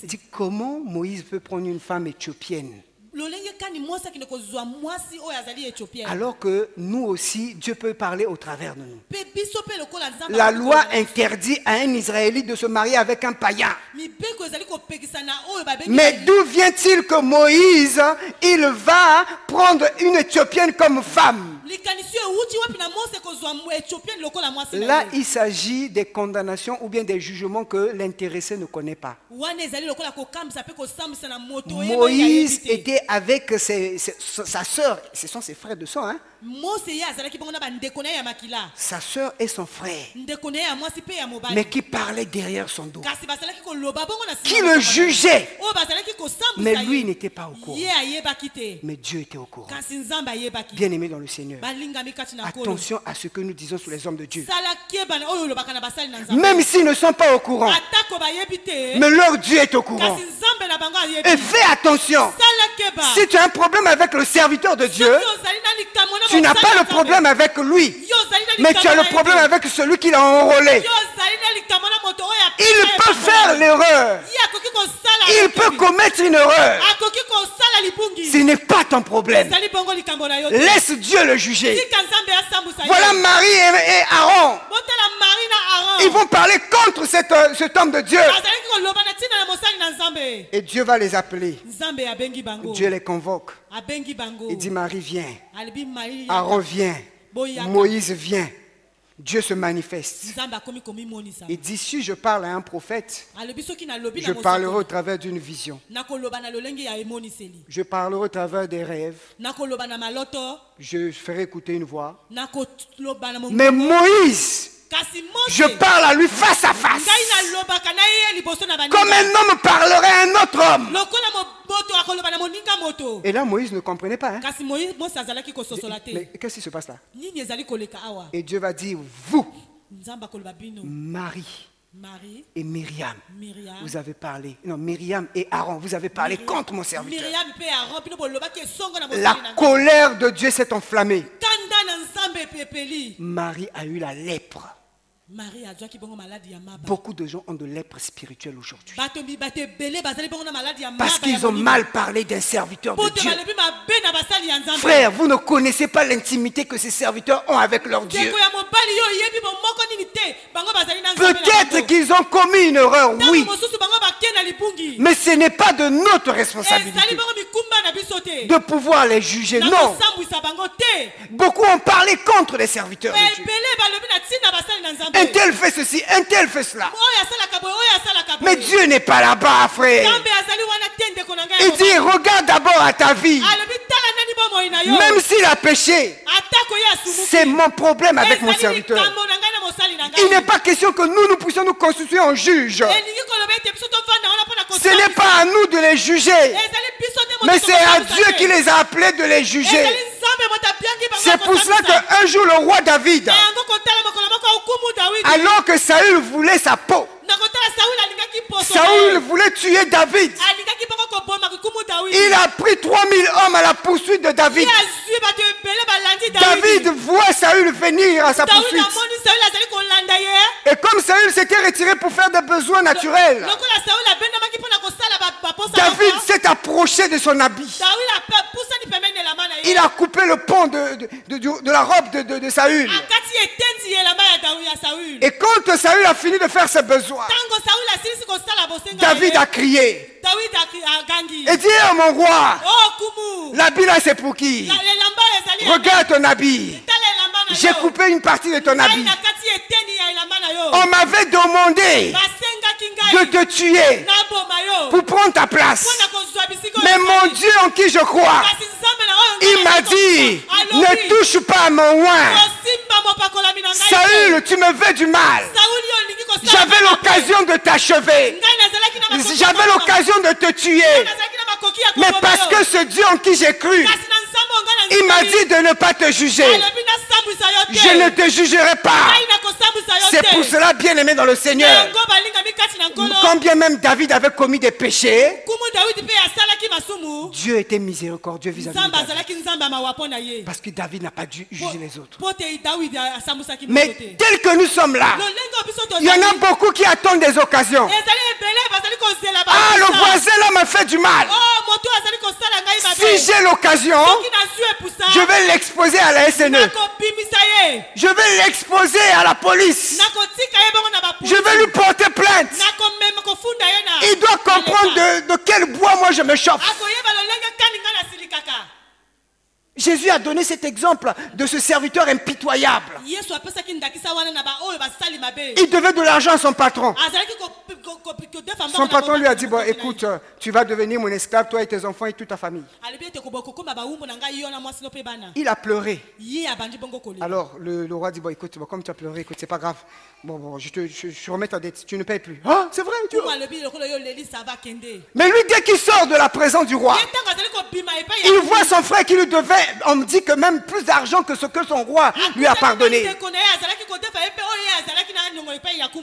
Dit comment Moïse peut prendre une femme éthiopienne alors que nous aussi, Dieu peut parler au travers de nous. La loi interdit à un Israélite de se marier avec un païen. Mais d'où vient-il que Moïse, il va prendre une Éthiopienne comme femme? Là, il s'agit des condamnations ou bien des jugements que l'intéressé ne connaît pas. Moïse était avec sa sœur, ce sont ses frères de sang, hein? Sa sœur et son frère, mais qui parlaient derrière son dos, qui le jugeait, mais lui n'était pas au courant. Mais Dieu était au courant. Bien aimé dans le Seigneur, attention à ce que nous disons sur les hommes de Dieu. Même s'ils ne sont pas au courant, mais leur Dieu est au courant. Et fais attention. Si tu as un problème avec le serviteur de Dieu, tu n'as pas le problème avec lui, mais tu as le problème avec celui qui l'a enrôlé. Il peut faire l'erreur. Il peut commettre une erreur. Ce n'est pas ton problème. Laisse Dieu le juger. Voilà Marie et Aaron. Ils vont parler contre cet homme de Dieu. Et Dieu va les appeler. Dieu les convoque. Il dit Marie vient. Aaron vient. Moïse vient. Dieu se manifeste. Il dit si je parle à un prophète, je parlerai au travers d'une vision. Je parlerai au travers des rêves. Je ferai écouter une voix. Mais Moïse, je parle à lui face à face. Comme un homme parlerait à un autre homme. Et là, Moïse ne comprenait pas. Hein? Mais qu'est-ce qui se passe là? Et Dieu va dire, vous, Marie et Myriam, vous avez parlé. Non, Myriam et Aaron, vous avez parlé contre mon serviteur. La colère de Dieu s'est enflammée. Marie a eu la lèpre. Beaucoup de gens ont de lèpre spirituelle aujourd'hui. Parce qu'ils ont mal parlé d'un serviteur de Dieu. Frère, vous ne connaissez pas l'intimité que ces serviteurs ont avec leur Dieu. Peut-être qu'ils ont commis une erreur, oui. Mais ce n'est pas de notre responsabilité de pouvoir les juger. Non. Beaucoup ont parlé contre les serviteurs de Dieu. Un tel fait ceci, un tel fait cela. Mais Dieu n'est pas là-bas, frère. Il dit, regarde d'abord à ta vie. Même s'il a péché, c'est mon problème avec mon serviteur. Il n'est pas question que nous puissions nous constituer en juge. Ce n'est pas à nous de les juger, mais c'est à Dieu qui les a appelés de les juger. C'est pour cela qu'un jour le roi David, alors que Saül voulait sa peau, Saül voulait tuer David, il a pris 3000 hommes à la poursuite de David. David voit Saül venir à sa poursuite. Et comme Saül s'était retiré pour faire des besoins naturels, David s'est approché de son habit. Il a coupé le pont de la robe de Saül. Et quand Saül a fini de faire ses besoins, David a crié et dit à mon roi, l'habit là c'est pour qui? Regarde ton habit. J'ai coupé une partie de ton habit. On m'avait demandé de te tuer pour prendre ta place. Mais mon Dieu en qui je crois, il m'a dit, ne touche pas à mon oin. Saül, tu me veux du mal. J'avais l'occasion de t'achever. J'avais l'occasion de te tuer. Mais parce que ce Dieu en qui j'ai cru, il m'a dit de ne pas te juger. Je ne te jugerai pas. C'est pour cela, bien aimé dans le Seigneur, quand bien même David avait commis des péchés, Dieu était miséricordieux vis-à-vis de David. Parce que David n'a pas dû juger les autres. Mais tel que nous sommes là, il y en a beaucoup qui attendent des occasions. Ah, le voisin là m'a fait du mal. Si j'ai l'occasion, je vais l'exposer à la SNE. Je vais l'exposer à la police. Je vais lui porter plainte. Il doit comprendre de quel bois moi je me chauffe. Jésus a donné cet exemple de ce serviteur impitoyable. Il devait de l'argent à son patron. Son patron lui a dit, bon, écoute, tu vas devenir mon esclave, toi et tes enfants et toute ta famille. Il a pleuré. Alors le roi dit, bon, écoute, bon, comme tu as pleuré, écoute, c'est pas grave. Bon, je remets ta dette, tu ne payes plus. Ah, c'est vrai, tu vois. Mais lui, dès qu'il sort de la présence du roi, il voit son frère qui lui devait, on me dit que même plus d'argent que ce que son roi lui a pardonné.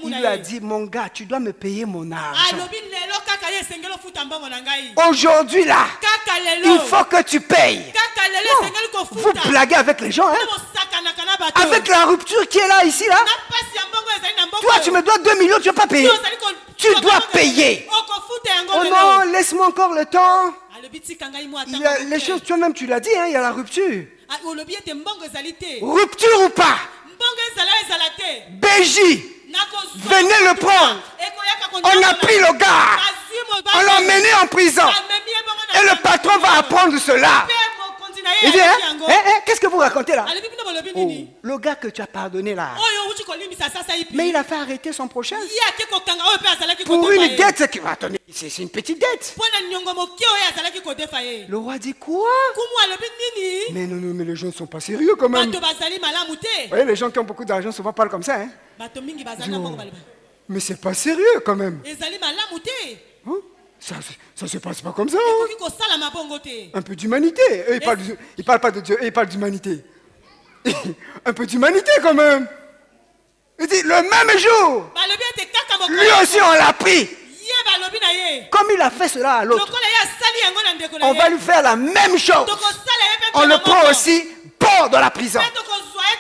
Il lui a dit, mon gars, tu dois me payer mon argent. Aujourd'hui là, il faut que tu payes. Non, vous blaguez avec les gens, hein? Avec la rupture qui est là, ici, là. Toi, tu me dois 2 millions, tu ne vas pas payer. Tu dois payer. Oh non, laisse-moi encore le temps. Il y a les choses, toi-même tu l'as dit, hein, il y a la rupture. Rupture ou pas? BJ, venez le prendre. On a pris le gars. On l'a emmené en prison. Et le patron va apprendre cela. Il dit, qu'est-ce que vous racontez là? Oh, le gars que tu as pardonné là. Mais il a fait arrêter son prochain. Pour une dette. Attendez, c'est une petite dette. Le roi dit quoi? Mais non, mais les gens ne sont pas sérieux quand même. Vous voyez, les gens qui ont beaucoup d'argent souvent parlent comme ça. Hein? Mais c'est pas sérieux quand même. Hein? Ça se passe pas comme ça. Un peu d'humanité. Ils parlent pas de Dieu, ils parlent d'humanité. Un peu d'humanité quand même. Il dit le même jour, lui aussi on l'a pris. Comme il a fait cela à l'autre, on va lui faire la même chose. On le prend aussi hors de la prison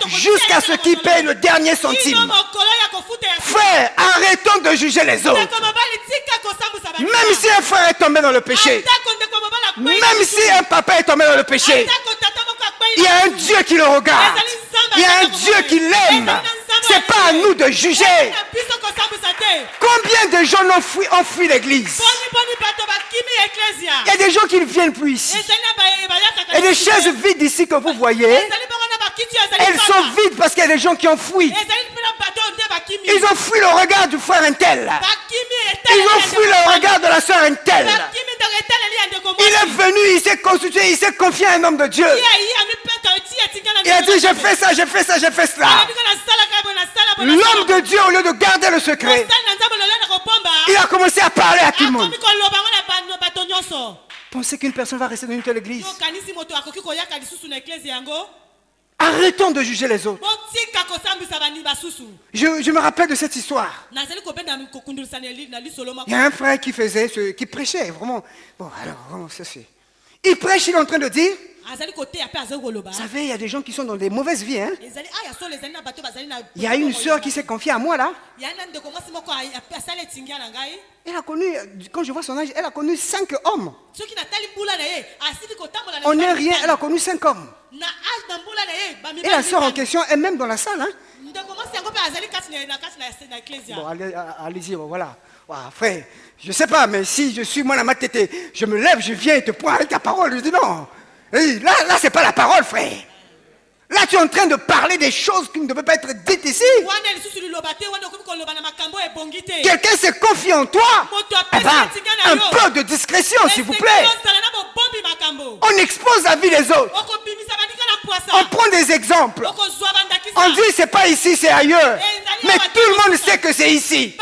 jusqu'à ce qu'il paye le dernier centime. Frère, arrêtons de juger les autres. Même si un frère est tombé dans le péché, même si un papa est tombé dans le péché, il y a un Dieu qui le regarde. Il y a un Dieu qui l'aime. C'est pas à nous de juger. Combien de gens ont fui l'église? Il y a des gens qui ne viennent plus ici. Et les chaises vides ici que vous voyez, elles sont vides parce qu'il y a des gens qui ont fui. Ils ont fui le regard du frère Intel. Ils ont fui le regard de la soeur Intel. Il est venu, il s'est constitué, il s'est confié à un homme de Dieu. Il a dit j'ai fait ça, j'ai fait ça, j'ai fait cela. L'homme de Dieu, au lieu de garder le secret, il a commencé à parler à tout le monde. Pensez qu'une personne va rester dans une telle église? Arrêtons de juger les autres. Je me rappelle de cette histoire. Il y a un frère qui prêchait vraiment. Bon, alors, vraiment, ça c'est. Il prêche, il est en train de dire. Vous savez, il y a des gens qui sont dans des mauvaises vies. Hein? Il y a une soeur qui s'est confiée à moi là. Elle a connu, quand je vois son âge, elle a connu 5 hommes. On n'est rien, elle a connu 5 hommes. Et la soeur en question est même dans la salle. Hein? Bon, allez-y, voilà. Wow, frère, je ne sais pas, mais si je suis moi la tête, je me lève, je viens et te prends avec ta parole. Je dis non. Et là c'est pas la parole, frère. Là, tu es en train de parler des choses qui ne devaient pas être dites ici. Quelqu'un se confie en toi. Eh ben, un peu de discrétion, s'il vous plaît. On expose la vie des autres. On prend des exemples. On dit c'est pas ici, c'est ailleurs. Mais tout le monde sait que c'est ici.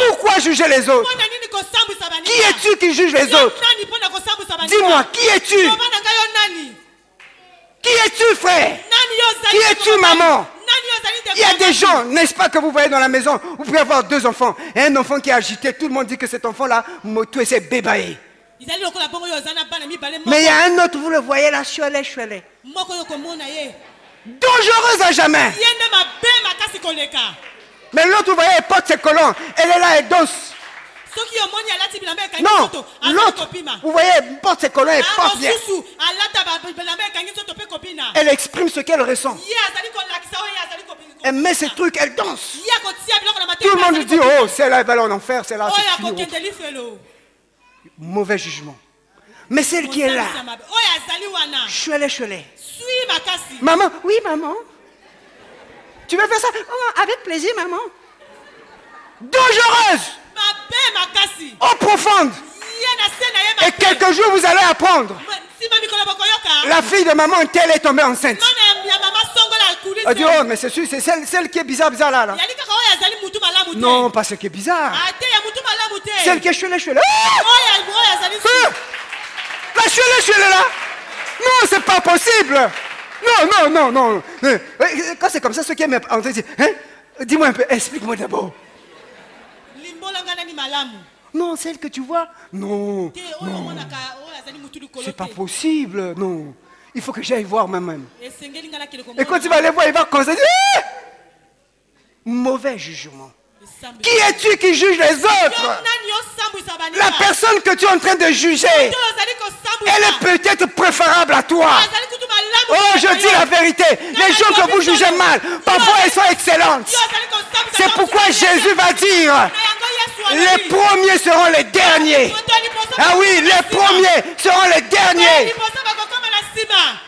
Pourquoi juger les autres? Qui es-tu qui juge les autres? Dis-moi, qui es-tu? Qui es-tu, frère? Qui es-tu, maman? Il y a des gens, n'est-ce pas, que vous voyez dans la maison, vous pouvez avoir 2 enfants, et un enfant qui est agité, tout le monde dit que cet enfant-là, moto et c'est bébaé. Mais il y a un autre, vous le voyez là, chouelé. Dangereuse à jamais. Mais l'autre, vous voyez, elle porte ses collants, elle est là, elle danse. Non, l'autre, vous voyez, elle porte ses collants, elle porte bien. Elle exprime ce qu'elle ressent. Elle met ses trucs, elle danse. Tout le monde dit, oh, celle-là, elle va aller en enfer, celle-là, c'est fini. Mauvais jugement. Mais celle qui est là, chouelé. Maman, oui, maman. Tu veux faire ça? Oh, avec plaisir, maman. Dangereuse. Oh, profonde. Et quelques jours, vous allez apprendre. La fille de maman, telle est tombée enceinte. Elle dit, oh, mais c'est sûr, c'est celle qui est bizarre là. Non, pas ce qui est bizarre. Celle qui est chouelé. La chouelé là. Non, c'est pas possible. Non. Quand c'est comme ça, ceux qui aiment entendre dire, hein? Dis-moi un peu, explique-moi d'abord. Non, celle que tu vois, non. C'est pas possible, non. Il faut que j'aille voir moi-même. Et quand tu vas aller voir, il va constater, mauvais jugement. Qui es-tu qui juge les autres? La personne que tu es en train de juger, elle est peut-être préférable à toi. Oh, je dis la vérité. Les gens que vous jugez mal, parfois elles sont excellentes. C'est pourquoi Jésus va dire, les premiers seront les derniers. Ah oui, les premiers seront les derniers.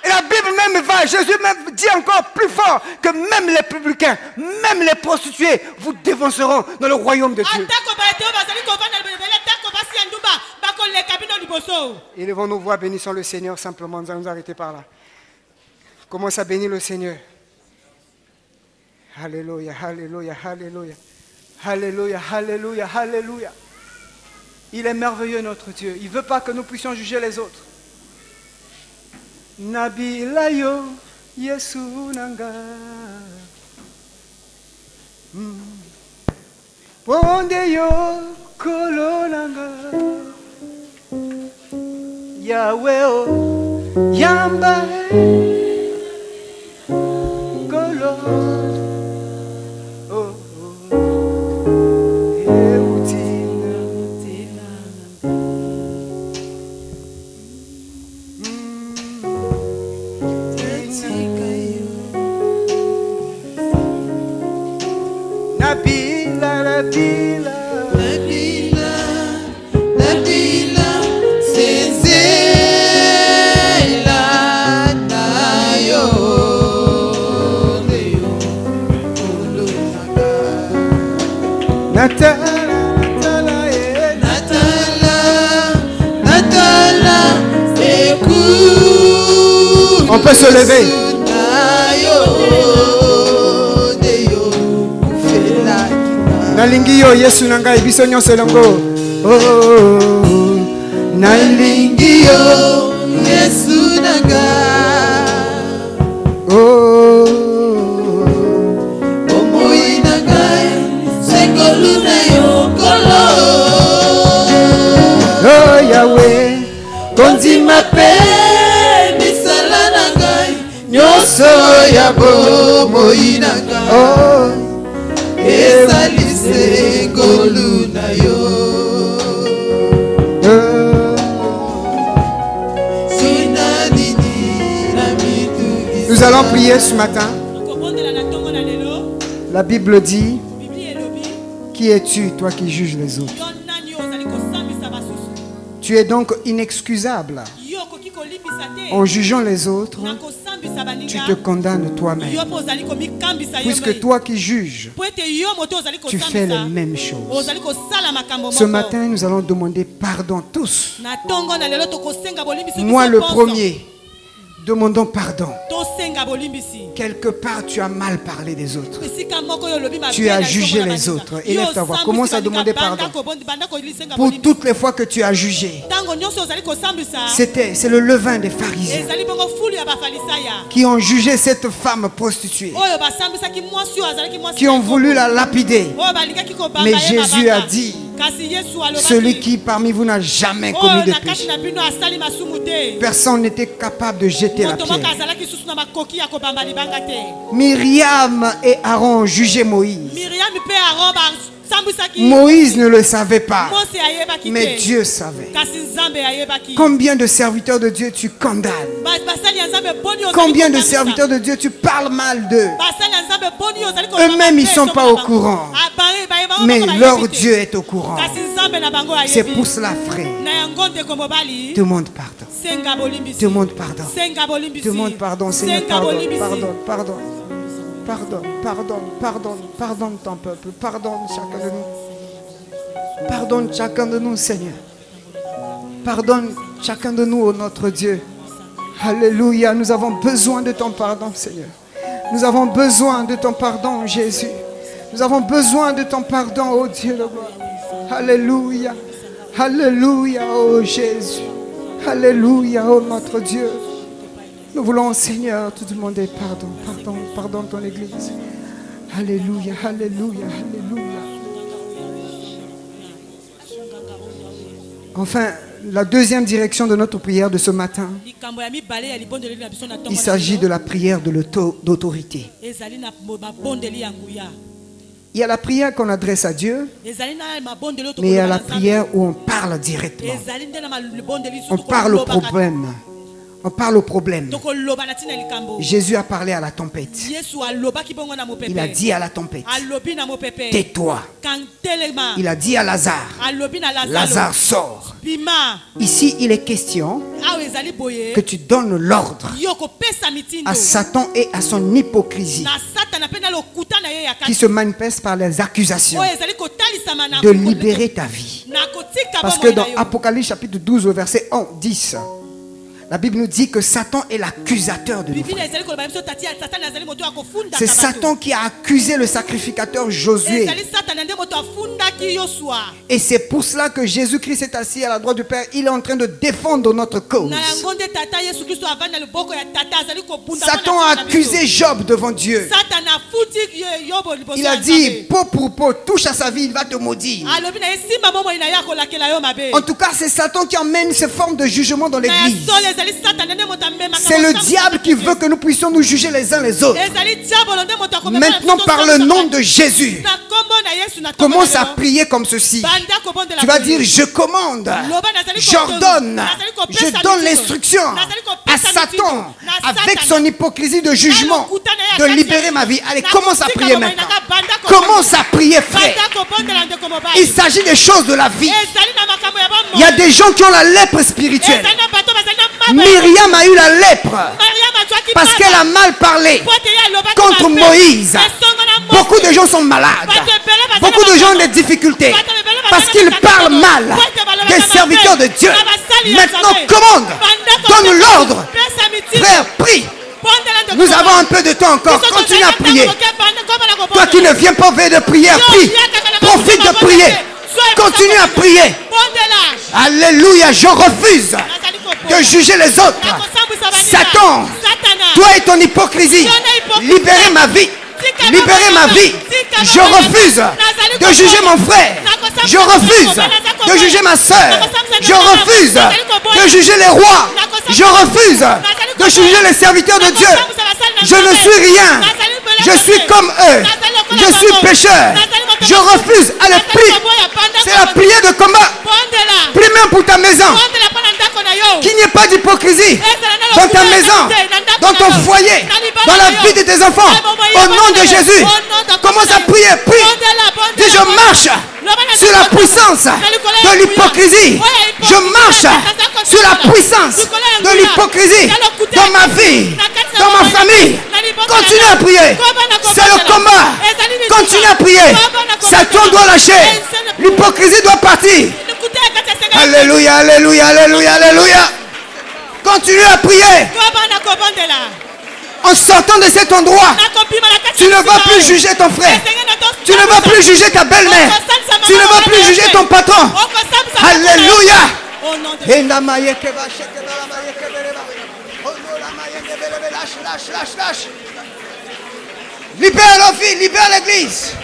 Et la Bible même Jésus même dit encore plus fort que même les publicains, même les prostituées vous dévanceront dans le royaume de Dieu. Élevons nos voix, bénissons le Seigneur simplement, nous allons nous arrêter par là. Commence à bénir le Seigneur. Alléluia, alléluia, alléluia. Alléluia, alléluia, alléluia. Il est merveilleux notre Dieu. Il ne veut pas que nous puissions juger les autres. Nabilayo Yesu nanga Pondeyo kolonanga Yahweh o Yamba Kolo oh On peut se lever. Nalingi yo Yesu nanga ibiso nyonso longo. Oh, nalingi yo Yesu nanga. Oh, omoi nanga sengolu na yo kolo. Oh Yahweh, kondima pe misala nanga nyonso ya bomoi nanga. Oh, nous allons prier ce matin. La Bible dit, qui es-tu, toi qui juges les autres? Tu es donc inexcusable. En jugeant les autres, tu te condamnes toi-même. Puisque toi qui juges, tu fais les mêmes choses. Ce matin, nous allons demander pardon tous. Moi le premier. Demandons pardon. Quelque part, tu as mal parlé des autres. Tu as jugé les autres. Élève ta voix. Commence à demander pardon. Pour toutes les fois que tu as jugé. C'est le levain des pharisiens qui ont jugé cette femme prostituée, qui ont voulu la lapider. Mais Jésus a dit, celui qui parmi vous n'a jamais commis de péché. Personne n'était capable de jeter la pierre. Myriam et Aaron ont jugé Moïse. Moïse ne le savait pas, mais Dieu savait. Combien de serviteurs de Dieu tu condamnes? Combien de serviteurs de Dieu tu parles mal d'eux? Eux-mêmes ils ne sont pas au courant, mais leur Dieu est au courant. C'est pour cela, frère, Demande pardon. Demande pardon. Demande pardon, Seigneur. Pardon. Pardonne ton peuple. Pardonne chacun de nous. Pardonne chacun de nous, Seigneur. Pardonne chacun de nous, oh notre Dieu. Alléluia. Nous avons besoin de ton pardon, Seigneur. Nous avons besoin de ton pardon, Jésus. Nous avons besoin de ton pardon, oh Dieu de gloire. Alléluia. Alléluia, oh Jésus. Alléluia, oh notre Dieu. Nous voulons, Seigneur, tout demander pardon. Pardon ton Église. Alléluia, alléluia, alléluia. Enfin, la deuxième direction de notre prière de ce matin, il s'agit de la prière d'autorité. Il y a la prière qu'on adresse à Dieu, mais il y a la prière où on parle directement. On parle au problème. On parle au problème. Jésus a parlé à la tempête. Il a dit à la tempête, tais-toi. Il a dit à Lazare, Lazare sort. Ici, il est question que tu donnes l'ordre à Satan et à son hypocrisie qui se manifeste par les accusations de libérer ta vie. Parce que dans Apocalypse chapitre 12 au verset 10, la Bible nous dit que Satan est l'accusateur de nous. C'est Satan qui a accusé le sacrificateur Josué. Et c'est pour cela que Jésus-Christ est assis à la droite du Père. Il est en train de défendre notre cause. Satan a accusé Job devant Dieu. Il a dit, peau pour peau, touche à sa vie, il va te maudire. En tout cas, c'est Satan qui emmène ces formes de jugement dans l'église. C'est le diable qui veut que nous puissions nous juger les uns les autres. Maintenant, par le nom de Jésus, commence à prier comme ceci. Tu vas dire, je commande, j'ordonne, je donne l'instruction à Satan, avec son hypocrisie de jugement, de libérer ma vie. Allez, commence à prier maintenant. Commence à prier, frère. Il s'agit des choses de la vie. Il y a des gens qui ont la lèpre spirituelle. Myriam a eu la lèpre parce qu'elle a mal parlé contre Moïse. Beaucoup de gens sont malades. Beaucoup de gens ont des difficultés parce qu'ils parlent mal des serviteurs de Dieu. Maintenant, commande, donne l'ordre. Frère, prie. Nous avons un peu de temps encore. Continue à prier. Toi qui ne viens pas veiller de prière, prie. Profite de prier. Continue à prier. Alléluia, je refuse de juger les autres. Satan, toi et ton hypocrisie, libérez ma vie. Libérez ma vie. Je refuse de juger mon frère. Je refuse de juger ma soeur. Je refuse de juger les rois. Je refuse de juger les serviteurs de Dieu. Je ne suis rien. Je suis comme eux. Je suis pécheur. Je refuse. Allez, prie. C'est la prière de combat. Prie même pour ta maison. Qu'il n'y ait pas d'hypocrisie dans ta maison, dans ton foyer, dans la vie de tes enfants. Au nom de Jésus, commence à prier. Prie. Dis, je marche sur la puissance de l'hypocrisie. Je marche sur la puissance de l'hypocrisie dans ma vie, dans ma famille. Continue à prier. C'est le combat. Continue à prier. Satan doit lâcher. L'hypocrisie doit partir. Alléluia, alléluia, alléluia, alléluia. Continue à prier. En sortant de cet endroit, tu ne vas plus juger ton frère. Tu ne vas plus juger ta belle-mère. Tu ne vas plus juger ton patron. Alléluia. Libère la vie, libère l'église.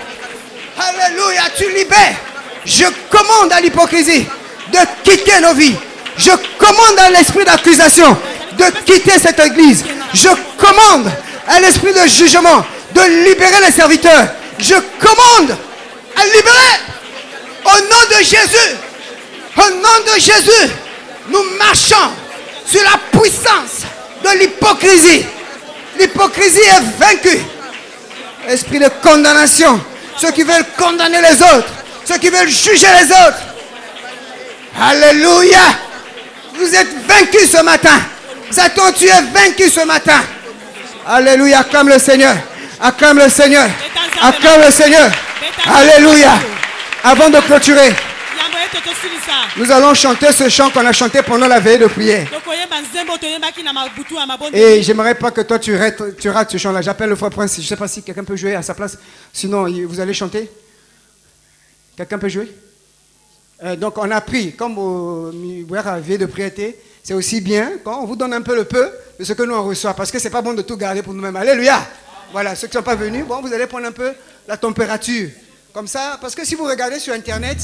Alléluia, tu libères. Je commande à l'hypocrisie de quitter nos vies. Je commande à l'esprit d'accusation de quitter cette église. Je commande à l'esprit de jugement de libérer les serviteurs. Je commande à libérer au nom de Jésus. Au nom de Jésus, nous marchons sur la puissance de l'hypocrisie. L'hypocrisie est vaincue. Esprit de condamnation. Ceux qui veulent condamner les autres. Ceux qui veulent juger les autres. Alléluia. Vous êtes vaincus ce matin. Satan, tu es vaincu ce matin. Alléluia. Acclame le Seigneur. Acclame le Seigneur. Acclame le Seigneur. Alléluia. Avant de clôturer, nous allons chanter ce chant qu'on a chanté pendant la veillée de prière. Et j'aimerais pas que toi tu rates ce chant-là. J'appelle le frère Prince. Je ne sais pas si quelqu'un peut jouer à sa place. Sinon, vous allez chanter. Quelqu'un peut jouer? Donc on a pris, comme la veillée de prière, c'est aussi bien quand on vous donne un peu le peu de ce que nous on reçoit. Parce que c'est pas bon de tout garder pour nous-mêmes. Alléluia. Voilà, ceux qui ne sont pas venus, bon, vous allez prendre un peu la température. Comme ça, parce que si vous regardez sur Internet,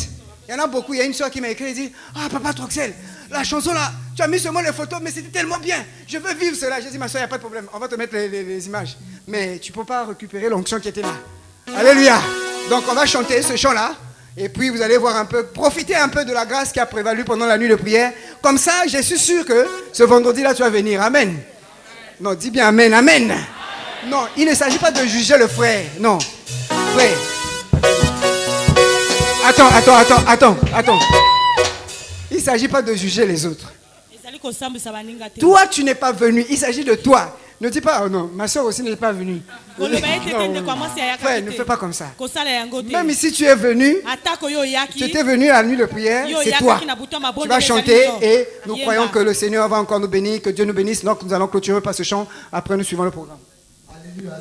il y en a beaucoup. Il y a une soeur qui m'a écrit et dit: ah, Papa Troxel, la chanson là, tu as mis seulement les photos, mais c'était tellement bien. Je veux vivre cela. J'ai dit: ma soeur, il n'y a pas de problème. On va te mettre les images. Mais tu ne peux pas récupérer l'onction qui était là. Alléluia. Donc, on va chanter ce chant-là. Et puis, vous allez voir un peu, profiter un peu de la grâce qui a prévalu pendant la nuit de prière. Comme ça, je suis sûr que ce vendredi-là, tu vas venir. Amen. Non, dis bien Amen. Amen. Non, il ne s'agit pas de juger le frère. Non. Frère. Attends. Il ne s'agit pas de juger les autres. Toi, tu n'es pas venu. Il s'agit de toi. Ne dis pas: oh non, ma soeur aussi n'est pas venue. Non, frère, ne fais pas comme ça. Même si tu es venu, tu étais venu à la nuit de prière, c'est toi. Tu vas chanter et nous croyons que le Seigneur va encore nous bénir, que Dieu nous bénisse. Donc nous allons clôturer par ce chant. Après, nous suivons le programme. Alléluia.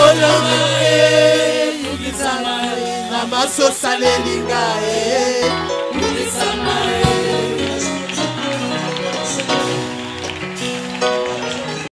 Oloma nyonso osalelinga